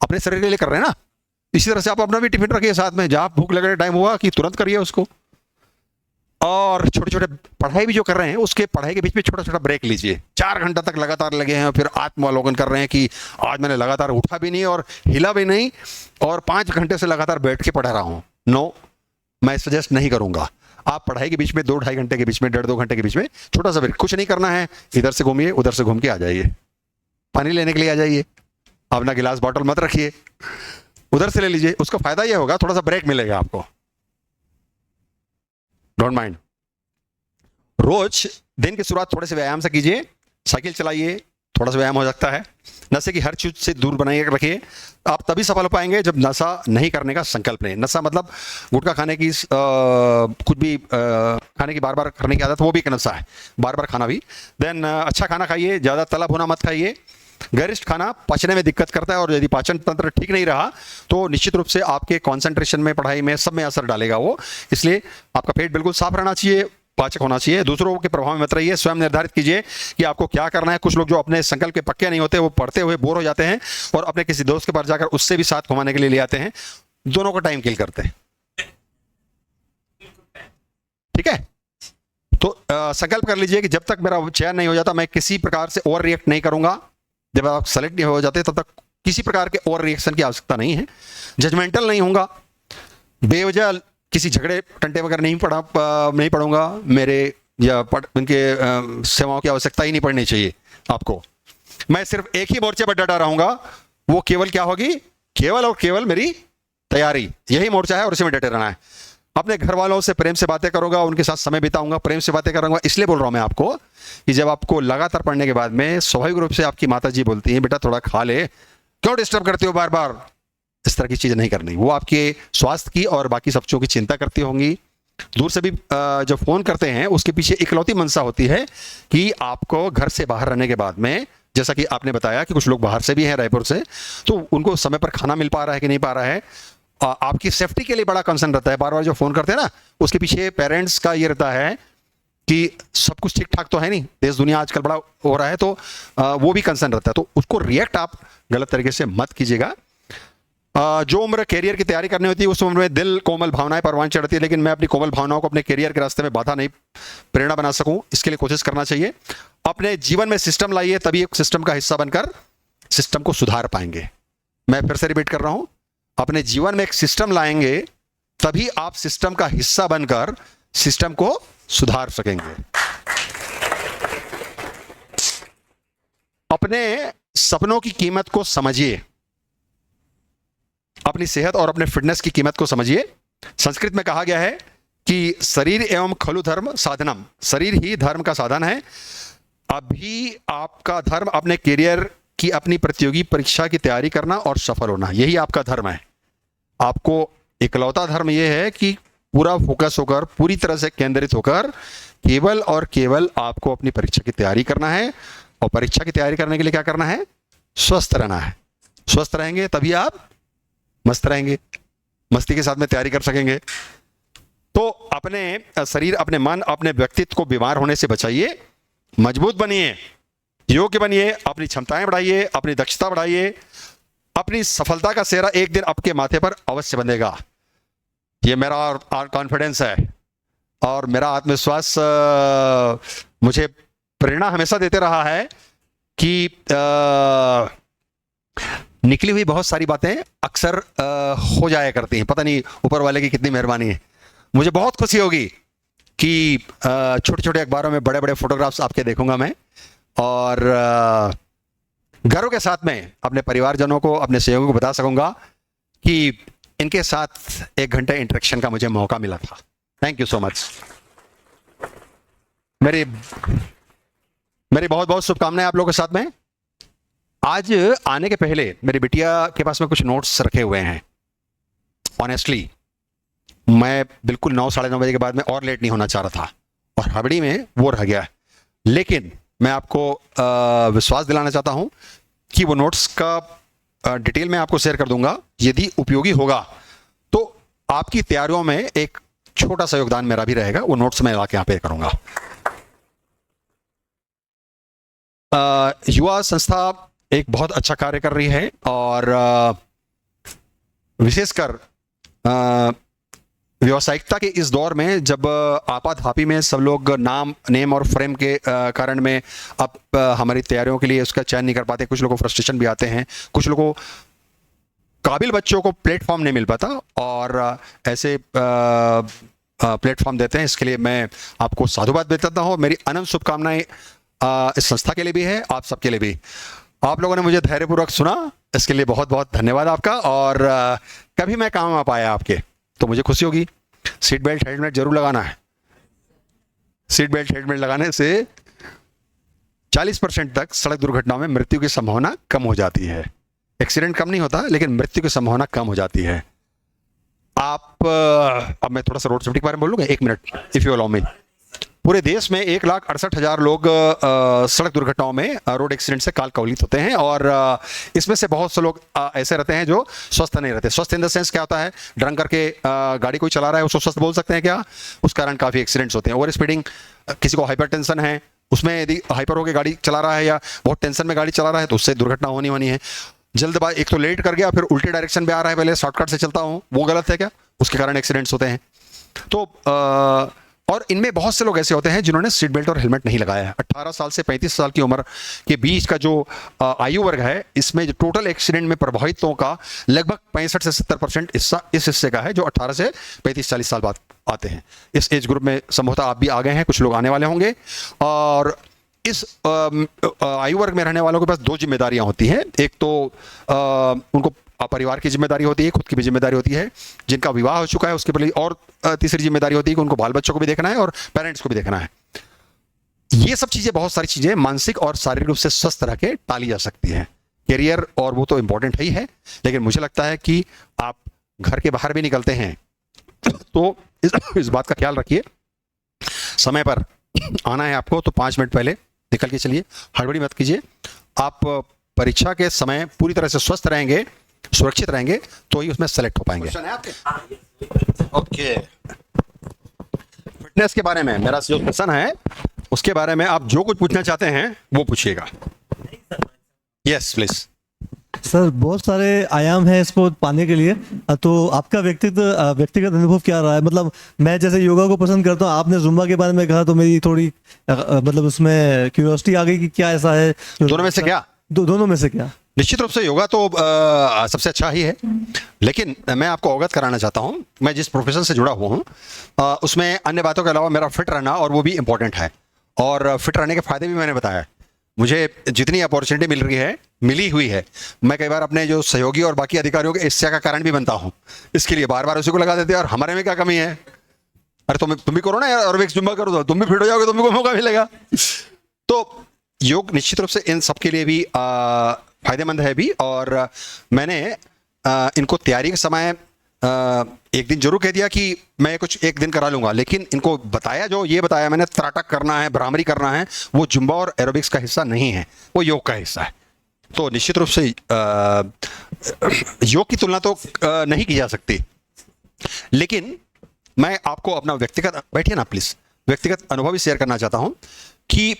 अपने शरीर के लिए कर रहे हैं ना। इसी तरह से आप अपना भी टिफिन रखिए साथ में, जहां भूख लगे टाइम हुआ कि तुरंत करिए उसको। और छोटे छोटे पढ़ाई भी जो कर रहे हैं उसके पढ़ाई के बीच में छोटा छोटा ब्रेक लीजिए। 4 घंटा तक लगातार लगे हैं, फिर आत्मावलोकन कर रहे हैं कि आज मैंने लगातार उठा भी नहीं और हिला भी नहीं और 5 घंटे से लगातार बैठ के पढ़ा रहा हूं। नो, मैं सजेस्ट नहीं करूंगा। आप पढ़ाई के बीच में 2-2.5 घंटे के बीच में, 1.5-2 घंटे के बीच में छोटा सा ब्रेक, कुछ नहीं करना है, इधर से घूमिए, उधर से घूम के आ जाइए, पानी लेने के लिए आ जाइए। अपना गिलास बॉटल मत रखिए, उधर से ले लीजिए। उसका फायदा यह होगा, थोड़ा सा ब्रेक मिलेगा आपको। Don't mind. रोज दिन की शुरुआत थोड़े से व्यायाम से कीजिए। साइकिल चलाइए, थोड़ा सा व्यायाम हो सकता है। नशे की हर चीज से दूर बनाइए रखिए। आप तभी सफल हो पाएंगे जब नशा नहीं करने का संकल्प लें। नशा मतलब गुटखा खाने की, कुछ भी खाने की बार बार करने की आदत, वो भी एक नशा है, बार बार खाना भी। देन अच्छा खाना खाइए, ज्यादा तला भुना मत खाइए। गरिष्ठ खाना पचने में दिक्कत करता है और यदि पाचन तंत्र ठीक नहीं रहा तो निश्चित रूप से आपके कंसंट्रेशन में, पढ़ाई में, सब में असर डालेगा वो। इसलिए आपका पेट बिल्कुल साफ रहना चाहिए, पाचक होना चाहिए। दूसरों के प्रभाव में मत रहिए। स्वयं निर्धारित कीजिए कि आपको क्या करना है। कुछ लोग जो अपने संकल्प के पक्के नहीं होते, वो पढ़ते हुए बोर हो जाते हैं और अपने किसी दोस्त के पास जाकर उससे भी साथ घुमाने के लिए ले आते हैं। दोनों को टाइम किल करते हैं। ठीक है, तो संकल्प कर लीजिए कि जब तक मेरा चयन नहीं हो जाता मैं किसी प्रकार से ओवर रिएक्ट नहीं करूंगा। जब आप सेलेक्ट नहीं हो जाते तब तक किसी प्रकार के ओवर रिएक्शन की आवश्यकता नहीं है। जजमेंटल नहीं होगा, बेवजह किसी झगड़े टंटे वगैरह नहीं पढ़ूंगा, मेरे या इनके सेवाओं की आवश्यकता ही नहीं पड़नी चाहिए आपको। मैं सिर्फ एक ही मोर्चे पर डटा रहूंगा, वो केवल क्या होगी, केवल और केवल मेरी तैयारी। यही मोर्चा है और इसी में डटे रहना है। अपने घर वालों से प्रेम से बातें करूंगा, उनके साथ समय बिताऊंगा, प्रेम से बातें करूंगा। इसलिए बोल रहा हूं मैं आपको कि जब आपको लगातार पढ़ने के बाद में स्वाभाविक रूप से आपकी माता जी बोलती हैं बेटा थोड़ा खा ले, क्यों डिस्टर्ब करते हो बार बार, इस तरह की चीजें नहीं करनी। वो आपके स्वास्थ्य की और बाकी सब चीजों की चिंता करती होंगी। दूर से भी जब फोन करते हैं उसके पीछे इकलौती मंशा होती है कि आपको घर से बाहर रहने के बाद में, जैसा कि आपने बताया कि कुछ लोग बाहर से भी हैं रायपुर से, तो उनको समय पर खाना मिल पा रहा है कि नहीं पा रहा है। आपकी सेफ्टी के लिए बड़ा कंसर्न रहता है। बार बार जो फोन करते हैं ना, उसके पीछे पेरेंट्स का ये रहता है कि सब कुछ ठीक ठाक तो है नहीं, देश दुनिया आजकल बड़ा हो रहा है, तो वो भी कंसर्न रहता है। तो उसको रिएक्ट आप गलत तरीके से मत कीजिएगा। जो उम्र कैरियर की तैयारी करनी होती है उस उम्र में दिल कोमल भावनाएं परवान चढ़ती है, लेकिन मैं अपनी कोमल भावनाओं को अपने कैरियर के रास्ते में बाधा नहीं, प्रेरणा बना सकूं, इसके लिए कोशिश करना चाहिए। अपने जीवन में सिस्टम लाइए, तभी एक सिस्टम का हिस्सा बनकर सिस्टम को सुधार पाएंगे। मैं फिर से रिपीट कर रहा हूं, अपने जीवन में एक सिस्टम लाएंगे तभी आप सिस्टम का हिस्सा बनकर सिस्टम को सुधार सकेंगे। अपने सपनों की कीमत को समझिए, अपनी सेहत और अपने फिटनेस की कीमत को समझिए। संस्कृत में कहा गया है कि शरीर एवं खलु धर्म साधनम, शरीर ही धर्म का साधन है। अभी आपका धर्म अपने कैरियर की, अपनी प्रतियोगी परीक्षा की तैयारी करना और सफल होना, यही आपका धर्म है। आपको इकलौता धर्म यह है कि पूरा फोकस होकर, पूरी तरह से केंद्रित होकर केवल और केवल आपको अपनी परीक्षा की तैयारी करना है। और परीक्षा की तैयारी करने के लिए क्या करना है, स्वस्थ रहना है। स्वस्थ रहेंगे तभी आप मस्त रहेंगे, मस्ती के साथ में तैयारी कर सकेंगे। तो अपने शरीर, अपने मन, अपने व्यक्तित्व को बीमार होने से बचाइए, मजबूत बनिए, योग्य बनिए, अपनी क्षमताएं बढ़ाइए, अपनी दक्षता बढ़ाइए। अपनी सफलता का सेहरा एक दिन आपके माथे पर अवश्य बंधेगा, ये मेरा कॉन्फिडेंस है। और मेरा आत्मविश्वास मुझे प्रेरणा हमेशा देते रहा है कि निकली हुई बहुत सारी बातें अक्सर हो जाया करती हैं। पता नहीं ऊपर वाले की कितनी मेहरबानी है। मुझे बहुत खुशी होगी कि छोटे छोटे अखबारों में बड़े बड़े फोटोग्राफ्स आपके देखूंगा मैं, और गर्व के साथ में अपने परिवारजनों को, अपने सहयोगियों को बता सकूंगा कि इनके साथ 1 घंटे इंटरेक्शन का मुझे मौका मिला था। Thank you so much. मेरी बहुत बहुत शुभकामनाएं आप लोगों के साथ में। आज आने के पहले मेरी बिटिया के पास में कुछ नोट्स रखे हुए हैं। ऑनेस्टली मैं बिल्कुल 9, साढ़े 9 बजे के बाद में और लेट नहीं होना चाह रहा था, और हड़बड़ी में वो रह गया। लेकिन मैं आपको विश्वास दिलाना चाहता हूं कि वो नोट्स का डिटेल मैं आपको शेयर कर दूंगा। यदि उपयोगी होगा तो आपकी तैयारियों में एक छोटा सा योगदान मेरा भी रहेगा। वो नोट्स मैं लाके यहाँ पे करूंगा। युवा संस्था एक बहुत अच्छा कार्य कर रही है, और विशेषकर व्यावसायिकता के इस दौर में, जब आपाधापी में सब लोग नेम और फ्रेम के कारण में अब हमारी तैयारियों के लिए उसका चयन नहीं कर पाते। कुछ लोगों को फ्रस्ट्रेशन भी आते हैं, कुछ लोगों को, काबिल बच्चों को प्लेटफॉर्म नहीं मिल पाता, और ऐसे प्लेटफॉर्म देते हैं। इसके लिए मैं आपको साधुवाद देता हूँ। मेरी अनंत शुभकामनाएं इस संस्था के लिए भी है, आप सबके लिए भी। आप लोगों ने मुझे धैर्यपूर्वक सुना, इसके लिए बहुत बहुत धन्यवाद आपका। और कभी मैं काम आ पाया आपके तो मुझे खुशी होगी। सीट बेल्ट हेलमेट जरूर लगाना है। सीट बेल्ट हेलमेट लगाने से 40% तक सड़क दुर्घटनाओं में मृत्यु की संभावना कम हो जाती है। एक्सीडेंट कम नहीं होता, लेकिन मृत्यु की संभावना कम हो जाती है। आप अब मैं थोड़ा सा रोड सेफ्टी के बारे में बोलूंगा, 1 minute if you allow me. पूरे देश में 1,68,000 लोग सड़क दुर्घटनाओं में, रोड एक्सीडेंट से काल कवलित होते हैं, और इसमें से बहुत से लोग ऐसे रहते हैं जो स्वस्थ नहीं रहते। स्वस्थ इन द सेंस क्या होता है, ड्रंक करके गाड़ी कोई चला रहा है, उसको स्वस्थ बोल सकते हैं क्या? उस कारण काफी एक्सीडेंट्स होते हैं। ओवर स्पीडिंग, किसी को हाइपरटेंशन है, उसमें यदि हाइपर होकर गाड़ी चला रहा है या बहुत टेंशन में गाड़ी चला रहा है तो उससे दुर्घटना होनी है। जल्दबाजी, एक तो लेट कर गया, फिर उल्टे डायरेक्शन में आ रहा है, पहले शॉर्टकट से चलता हूँ, वो गलत है क्या? उसके कारण एक्सीडेंट्स होते हैं। तो और इनमें बहुत से लोग ऐसे होते हैं जिन्होंने सीट बेल्ट और हेलमेट नहीं लगाया है। 18 साल से 35 साल की उम्र के बीच का जो आयु वर्ग है, इसमें जो टोटल एक्सीडेंट में प्रभावितों का लगभग 65 से 70% हिस्सा इस हिस्से का है जो 18 से 35-40 साल बाद आते हैं। इस एज ग्रुप में संभवतः आप भी आ गए हैं, कुछ लोग आने वाले होंगे। और इस आयु वर्ग में रहने वालों के पास दो जिम्मेदारियां होती हैं। एक तो उनको परिवार की जिम्मेदारी होती है, खुद की भी जिम्मेदारी होती है। जिनका विवाह हो चुका है उसके प्रति और तीसरी जिम्मेदारी होती है कि उनको बाल बच्चों को भी देखना है और पेरेंट्स को भी देखना है। ये सब चीजें, बहुत सारी चीजें मानसिक और शारीरिक रूप से स्वस्थ रह के टाली जा सकती हैं। करियर और वो तो इंपॉर्टेंट ही है, लेकिन मुझे लगता है कि आप घर के बाहर भी निकलते हैं तो इस बात का ख्याल रखिए, समय पर आना है आपको तो 5 मिनट पहले निकल के चलिए, हड़बड़ी मत कीजिए। आप परीक्षा के समय पूरी तरह से स्वस्थ रहेंगे, सुरक्षित रहेंगे तो ही उसमें सेलेक्ट हो पाएंगे। ओके, फिटनेस के बारे में मेरा जो क्वेश्चन है उसके बारे में आप जो कुछ पूछना चाहते हैं वो पूछिएगा। Yes please. सर, बहुत सारे आयाम हैं इसको पाने के लिए, तो आपका व्यक्तिगत अनुभव क्या रहा है? मतलब मैं जैसे योगा को पसंद करता हूँ, आपने जुम्बा के बारे में कहा तो मेरी थोड़ी मतलब उसमें क्यूरियोसिटी आ गई कि क्या ऐसा है। दोनों में से क्या? दोनों में से क्या? निश्चित रूप से योगा तो सबसे अच्छा ही है, लेकिन मैं आपको अवगत कराना चाहता हूं, मैं जिस प्रोफेशन से जुड़ा हुआ हूं उसमें अन्य बातों के अलावा मेरा फिट रहना और वो भी इंपॉर्टेंट है। और फिट रहने के फायदे भी मैंने बताया। मुझे जितनी अपॉर्चुनिटी मिली हुई है, मैं कई बार अपने जो सहयोगी और बाकी अधिकारियों के ईर्ष्या का कारण भी बनता हूं। इसके लिए बार बार उसी को लगा देते हैं और हमारे में क्या कमी है, अरे तुम भी करो ना यार, और एक जुम्बा करो तो तुम भी फिट हो जाओगे, तुमको मौका मिलेगा। तो योग निश्चित रूप से इन सबके लिए भी फायदेमंद है भी। और मैंने इनको तैयारी के समय एक दिन जरूर कह दिया कि मैं कुछ एक दिन करा लूंगा, लेकिन इनको बताया, जो ये बताया मैंने, त्राटक करना है, भ्रामरी करना है, वो जुम्बा और एरोबिक्स का हिस्सा नहीं है, वो योग का हिस्सा है। तो निश्चित रूप से योग की तुलना तो नहीं की जा सकती, लेकिन मैं आपको अपना व्यक्तिगत, बैठिए ना प्लीज, व्यक्तिगत अनुभव भी शेयर करना चाहता हूं कि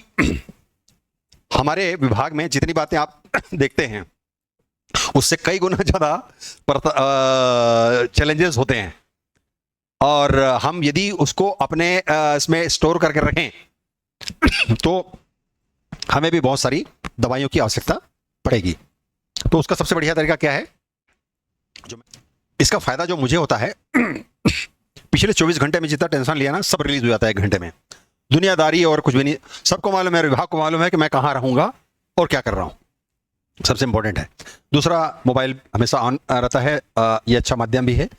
हमारे विभाग में जितनी बातें आप देखते हैं उससे कई गुना ज्यादा चैलेंजेस होते हैं, और हम यदि उसको अपने इसमें स्टोर करके रखें तो हमें भी बहुत सारी दवाइयों की आवश्यकता पड़ेगी। तो उसका सबसे बढ़िया तरीका क्या है? इसका फायदा जो मुझे होता है, पिछले 24 घंटे में जितना टेंशन लिया ना, सब रिलीज हो जाता है 1 घंटे में। दुनियादारी और कुछ भी नहीं, सबको मालूम है, विभाग को मालूम है कि मैं कहाँ रहूंगा और क्या कर रहा हूं, सबसे इंपॉर्टेंट है। दूसरा, मोबाइल हमेशा ऑन रहता है, ये अच्छा माध्यम भी है।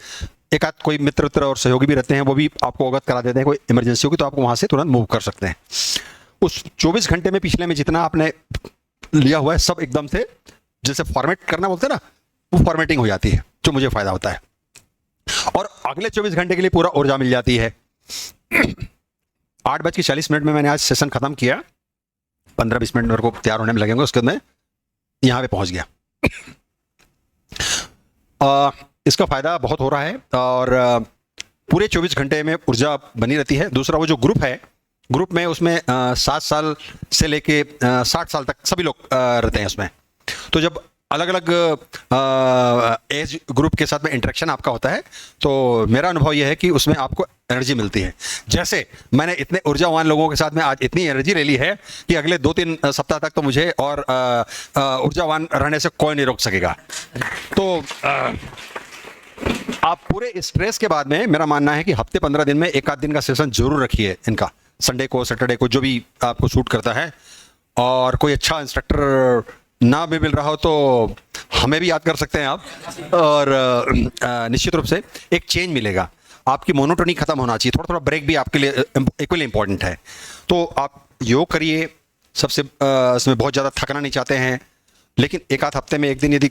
एक आध कोई मित्र और सहयोगी भी रहते हैं, वो भी आपको अवगत करा देते हैं, कोई इमरजेंसी होगी तो आपको वहां से तुरंत मूव कर सकते हैं। उस 24 घंटे में पिछले में जितना आपने लिया हुआ है सब एकदम से, जैसे फॉर्मेट करना बोलते हैं ना, वो फॉर्मेटिंग हो जाती है, जो मुझे फायदा होता है। और अगले 24 घंटे के लिए पूरा ऊर्जा मिल जाती है। 8:40 में मैंने आज सेशन खत्म किया, 15-20 मिनट मेरे को तैयार होने में लगेंगे, उसके बाद मैं यहाँ पे पहुंच गया। इसका फायदा बहुत हो रहा है और पूरे 24 घंटे में ऊर्जा बनी रहती है। दूसरा, वो जो ग्रुप है, ग्रुप में उसमें 7 साल से लेके 60 साल तक सभी लोग रहते हैं उसमें। तो जब अलग अलग एज ग्रुप के साथ में इंटरेक्शन आपका होता है, तो मेरा अनुभव यह है कि उसमें आपको एनर्जी मिलती है। जैसे मैंने इतने ऊर्जावान लोगों के साथ में आज इतनी एनर्जी ले ली है कि अगले 2-3 सप्ताह तक तो मुझे और ऊर्जावान रहने से कोई नहीं रोक सकेगा। तो आप पूरे स्ट्रेस के बाद में, मेरा मानना है कि हफ्ते 15 दिन में 1 आध दिन का सेशन जरूर रखिए इनका, संडे को, सैटरडे को, जो भी आपको सूट करता है। और कोई अच्छा इंस्ट्रक्टर ना भी मिल रहा हो तो हमें भी याद कर सकते हैं आप। और निश्चित रूप से एक चेंज मिलेगा, आपकी मोनोटोनी खत्म होना चाहिए, थोड़ा थोड़ा ब्रेक भी आपके लिए इक्वली इंपॉर्टेंट है। तो आप योग करिए, सबसे इसमें बहुत ज़्यादा थकना नहीं चाहते हैं, लेकिन 1 आध हफ्ते में 1 दिन यदि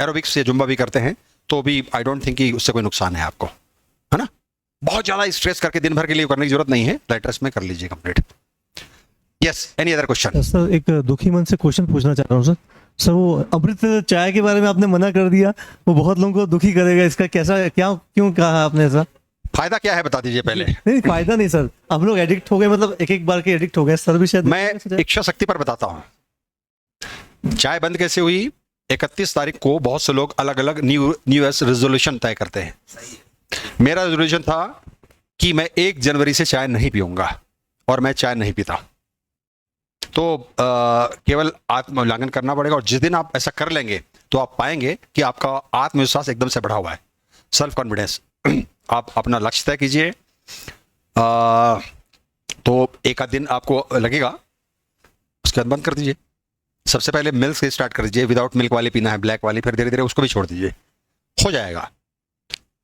एरोबिक्स या जुम्बा भी करते हैं तो भी आई डोंट थिंक कि उससे कोई नुकसान है आपको, है ना। बहुत ज़्यादा स्ट्रेस करके दिन भर के लिए करने की जरूरत नहीं है, लाइट रेस्ट में कर लीजिए complete. Yes, any other question? Sir, एक दुखी मन से क्वेश्चन पूछना चाह रहा हूँ सर, वो अमृत चाय के बारे में आपने मना कर दिया, वो बहुत लोगों को दुखी करेगा, इसका कैसा, क्या, क्यों कहा आपने ऐसा? फायदा क्या है बता दीजिए पहले। नहीं, फायदा नहीं सर, हम लोग एडिक्ट हो गए, मतलब एक बार के एडिक्ट हो गए सर भी शायद। मैं इच्छा शक्ति पर बताता हूँ। चाय बंद कैसे हुई? 31 तारीख को बहुत से लोग अलग अलग न्यू ईयर्स रेजोल्यूशन तय करते हैं। मेरा रेजोल्यूशन था कि मैं 1 जनवरी से चाय नहीं पीऊंगा और मैं चाय नहीं पीता, तो केवल आत्मोल्लंघन करना पड़ेगा। और जिस दिन आप ऐसा कर लेंगे तो आप पाएंगे कि आपका आत्मविश्वास एकदम से बढ़ा हुआ है, सेल्फ कॉन्फिडेंस। आप अपना लक्ष्य तय कीजिए, तो एक आध दिन आपको लगेगा, उसके बाद बंद कर दीजिए। सबसे पहले मिल्क से स्टार्ट कर दीजिए, विदाउट मिल्क वाली पीना है, ब्लैक वाली, फिर धीरे धीरे उसको भी छोड़ दीजिए, हो जाएगा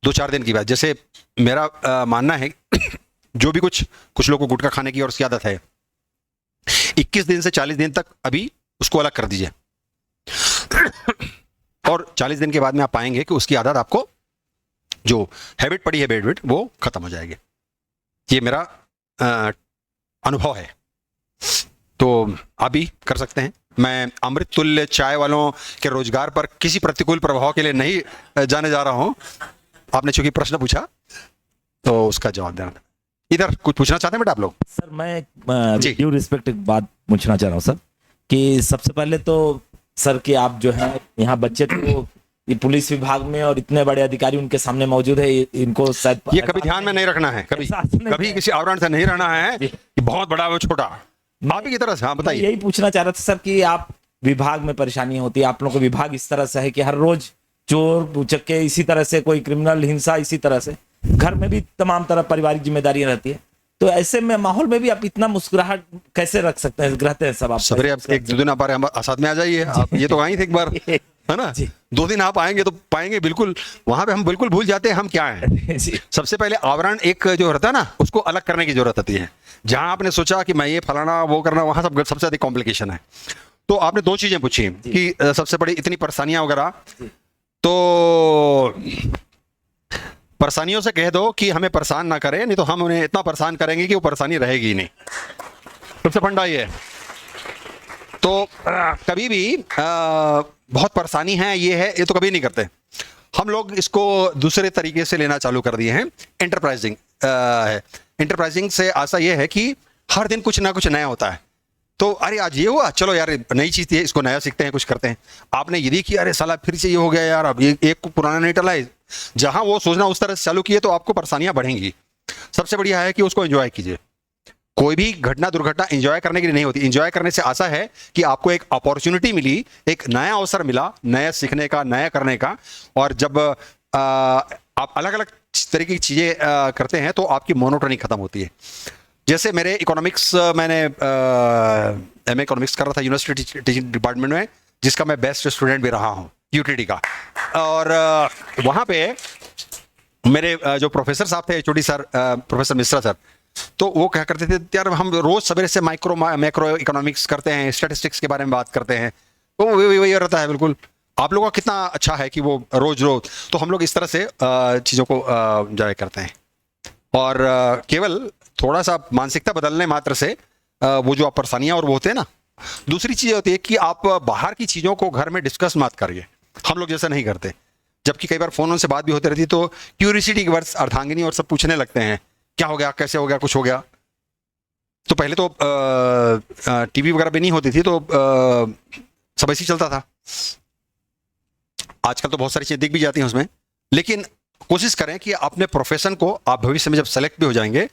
2-4 दिन की बात। जैसे मेरा मानना है जो भी कुछ लोगों को गुटखा खाने की और उसकी आदत है, 21 दिन से 40 दिन तक अभी उसको अलग कर दीजिए, और 40 दिन के बाद में आप पाएंगे कि उसकी आदत, आपको जो हैबिट पड़ी है बैड वो खत्म हो जाएगी। ये मेरा अनुभव है, तो आप भी कर सकते हैं। मैं अमृत तुल्य चाय वालों के रोजगार पर किसी प्रतिकूल प्रभाव के लिए नहीं जाने जा रहा हूं। आपने चूंकि प्रश्न पूछा तो उसका जवाब देना। इधर कुछ पूछना चाहते हैं बेटा आप लोग? सर मैं ड्यू रिस्पेक्ट एक बात पूछना चाह रहा हूँ सर, कि सबसे पहले तो सर कि आप जो है यहाँ बच्चे तो ये पुलिस विभाग में और इतने बड़े अधिकारी उनके सामने मौजूद है, इनको शायद ये कभी ध्यान में नहीं रखना है, कभी किसी आवरण से नहीं रहना है कि बहुत बड़ा वो छोटा, आप ही की तरह से। हाँ बताइए। यही पूछना चाह रहा था सर कि आप विभाग में परेशानी होती है, आप लोगों को विभाग इस तरह से है कि हर रोज चोर उचक्के, इसी तरह से कोई क्रिमिनल हिंसा, इसी तरह से घर में भी तमाम तरह पारिवारिक जिम्मेदारियां रहती है, तो ऐसे में माहौल में भी आप इतना मुस्कुराहट कैसे रख सकते हैं, रहते हैं सब आप? सवेरे आप 1-2 दिन आप साथ में आ जाइए, आप ये तो आई थे एक बार, है ना? 2 दिन आप आएंगे तो पाएंगे बिल्कुल, वहां पे हम बिल्कुल भूल जाते हैं हम क्या हैं। सबसे पहले आवरण एक जो रहता है ना, उसको अलग करने की जरूरत होती है। जहां आपने सोचा कि मैं ये फलाना वो करना, वहां सबसे अधिक कॉम्प्लिकेशन है। तो आपने 2 चीजें पूछी कि सबसे बड़ी इतनी परेशानियां वगैरह, तो परेशानियों से कह दो कि हमें परेशान ना करें, नहीं तो हम उन्हें इतना परेशान करेंगे कि वो परेशानी रहेगी ही नहीं। सबसे फंडा ये है। तो कभी भी बहुत परेशानी है, ये तो कभी नहीं करते हम लोग। इसको दूसरे तरीके से लेना चालू कर दिए हैं, एंटरप्राइजिंग है। एंटरप्राइजिंग से आशा ये है कि हर दिन कुछ ना कुछ नया होता है, तो अरे आज ये हुआ, चलो यार नई चीज है, इसको नया सीखते हैं, कुछ करते हैं। आपने ये देखी, अरे साला फिर से ये हो गया यार, अब ये एक को पुराना नहीं टला है। जहां वो सोचना उस तरह से चालू किए तो आपको परेशानियां बढ़ेंगी। सबसे बढ़िया है कि उसको एंजॉय कीजिए। कोई भी घटना दुर्घटना एंजॉय करने के लिए नहीं होती। एंजॉय करने से आशा है कि आपको एक अपॉर्चुनिटी मिली, एक नया अवसर मिला, नया सीखने का, नया करने का। और जब आप अलग अलग तरीके की चीजें करते हैं तो आपकी मोनोटोनी खत्म होती है। जैसे मेरे इकोनॉमिक्स, मैंने एमए इकोनॉमिक्स कर रहा था यूनिवर्सिटी टीचिंग डिपार्टमेंट में, जिसका मैं बेस्ट स्टूडेंट भी रहा हूँ, यूटीडी का। और वहाँ पे मेरे जो प्रोफेसर साहब थे, HOD sir, professor Mishra sir, तो वो क्या करते थे यार, हम रोज सवेरे से मैक्रो इकोनॉमिक्स करते हैं, स्टैटिस्टिक्स के बारे में बात करते हैं, तो वही रहता है बिल्कुल। आप लोगों का कितना अच्छा है कि वो रोज, तो हम लोग इस तरह से चीज़ों को एंजॉय करते हैं। और केवल थोड़ा सा मानसिकता बदलने मात्र से वो जो आप परेशानियाँ और वो होते हैं ना, दूसरी चीज़ होती है कि आप बाहर की चीज़ों को घर में डिस्कस मत करिए। हम लोग जैसा नहीं करते, जबकि कई बार फोन से बात भी होती रहती, तो क्यूरियोसिटी के वर्ड्स अर्धांगिनी और सब पूछने लगते हैं, क्या हो गया, कैसे हो गया, कुछ हो गया। तो पहले तो टीवी वगैरह भी नहीं होती थी, तो सब ऐसे ही चलता था। आजकल तो बहुत सारी चीज़ें दिख भी जाती हैं उसमें, लेकिन कोशिश करें कि अपने प्रोफेशन को आप भविष्य में जब सेलेक्ट भी हो जाएंगे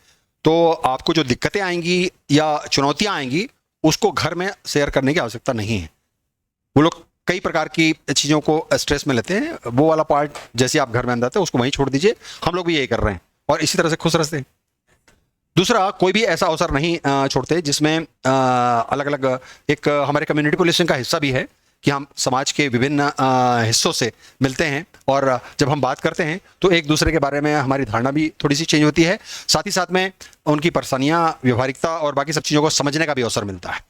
तो आपको जो दिक्कतें आएंगी या चुनौतियां आएंगी उसको घर में शेयर करने की आवश्यकता नहीं है। वो लोग कई प्रकार की चीज़ों को स्ट्रेस में लेते हैं, वो वाला पार्ट जैसे आप घर में अंदर थे उसको वहीं छोड़ दीजिए। हम लोग भी यही कर रहे हैं और इसी तरह से खुश रहते हैं। दूसरा, कोई भी ऐसा अवसर नहीं छोड़ते जिसमें अलग अलग, एक हमारे कम्युनिटी पोलिसिंग का हिस्सा भी है कि हम समाज के विभिन्न हिस्सों से मिलते हैं, और जब हम बात करते हैं तो एक दूसरे के बारे में हमारी धारणा भी थोड़ी सी चेंज होती है। साथ ही साथ में उनकी परेशानियाँ, व्यवहारिकता और बाकी सब चीज़ों को समझने का भी अवसर मिलता है।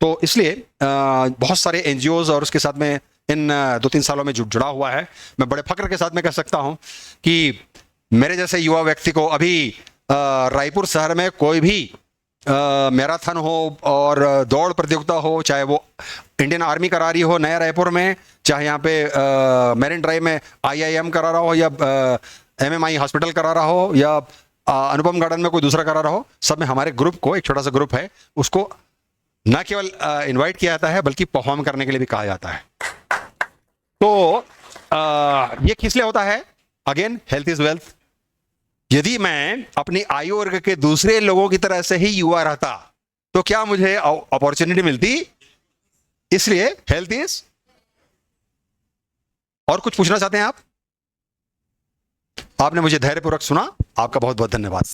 तो इसलिए बहुत सारे एनजीओज और उसके साथ में इन 2-3 सालों में जुड़ा हुआ है। मैं बड़े फक्र के साथ में कह सकता हूँ कि मेरे जैसे युवा व्यक्ति को अभी रायपुर शहर में कोई भी मैराथन हो और दौड़ प्रतियोगिता हो, चाहे वो इंडियन आर्मी करा रही हो नया रायपुर में, चाहे यहाँ पे मैरिन ड्राइव में IIM करा रहा हो, या MMI हॉस्पिटल करा रहा हो, या अनुपम गार्डन में कोई दूसरा करा रहा हो, सब में हमारे ग्रुप को, एक छोटा सा ग्रुप है, उसको न केवल इनवाइट किया जाता है बल्कि परफॉर्म करने के लिए भी कहा जाता है। तो ये किस लिए होता है? Again, health is wealth. यदि मैं अपनी आयु वर्ग के दूसरे लोगों की तरह से ही युवा रहता तो क्या मुझे अपॉर्चुनिटी मिलती? इसलिए हेल्थ इज। और कुछ पूछना चाहते हैं आप? आपने मुझे धैर्यपूर्वक सुना, आपका बहुत बहुत धन्यवाद।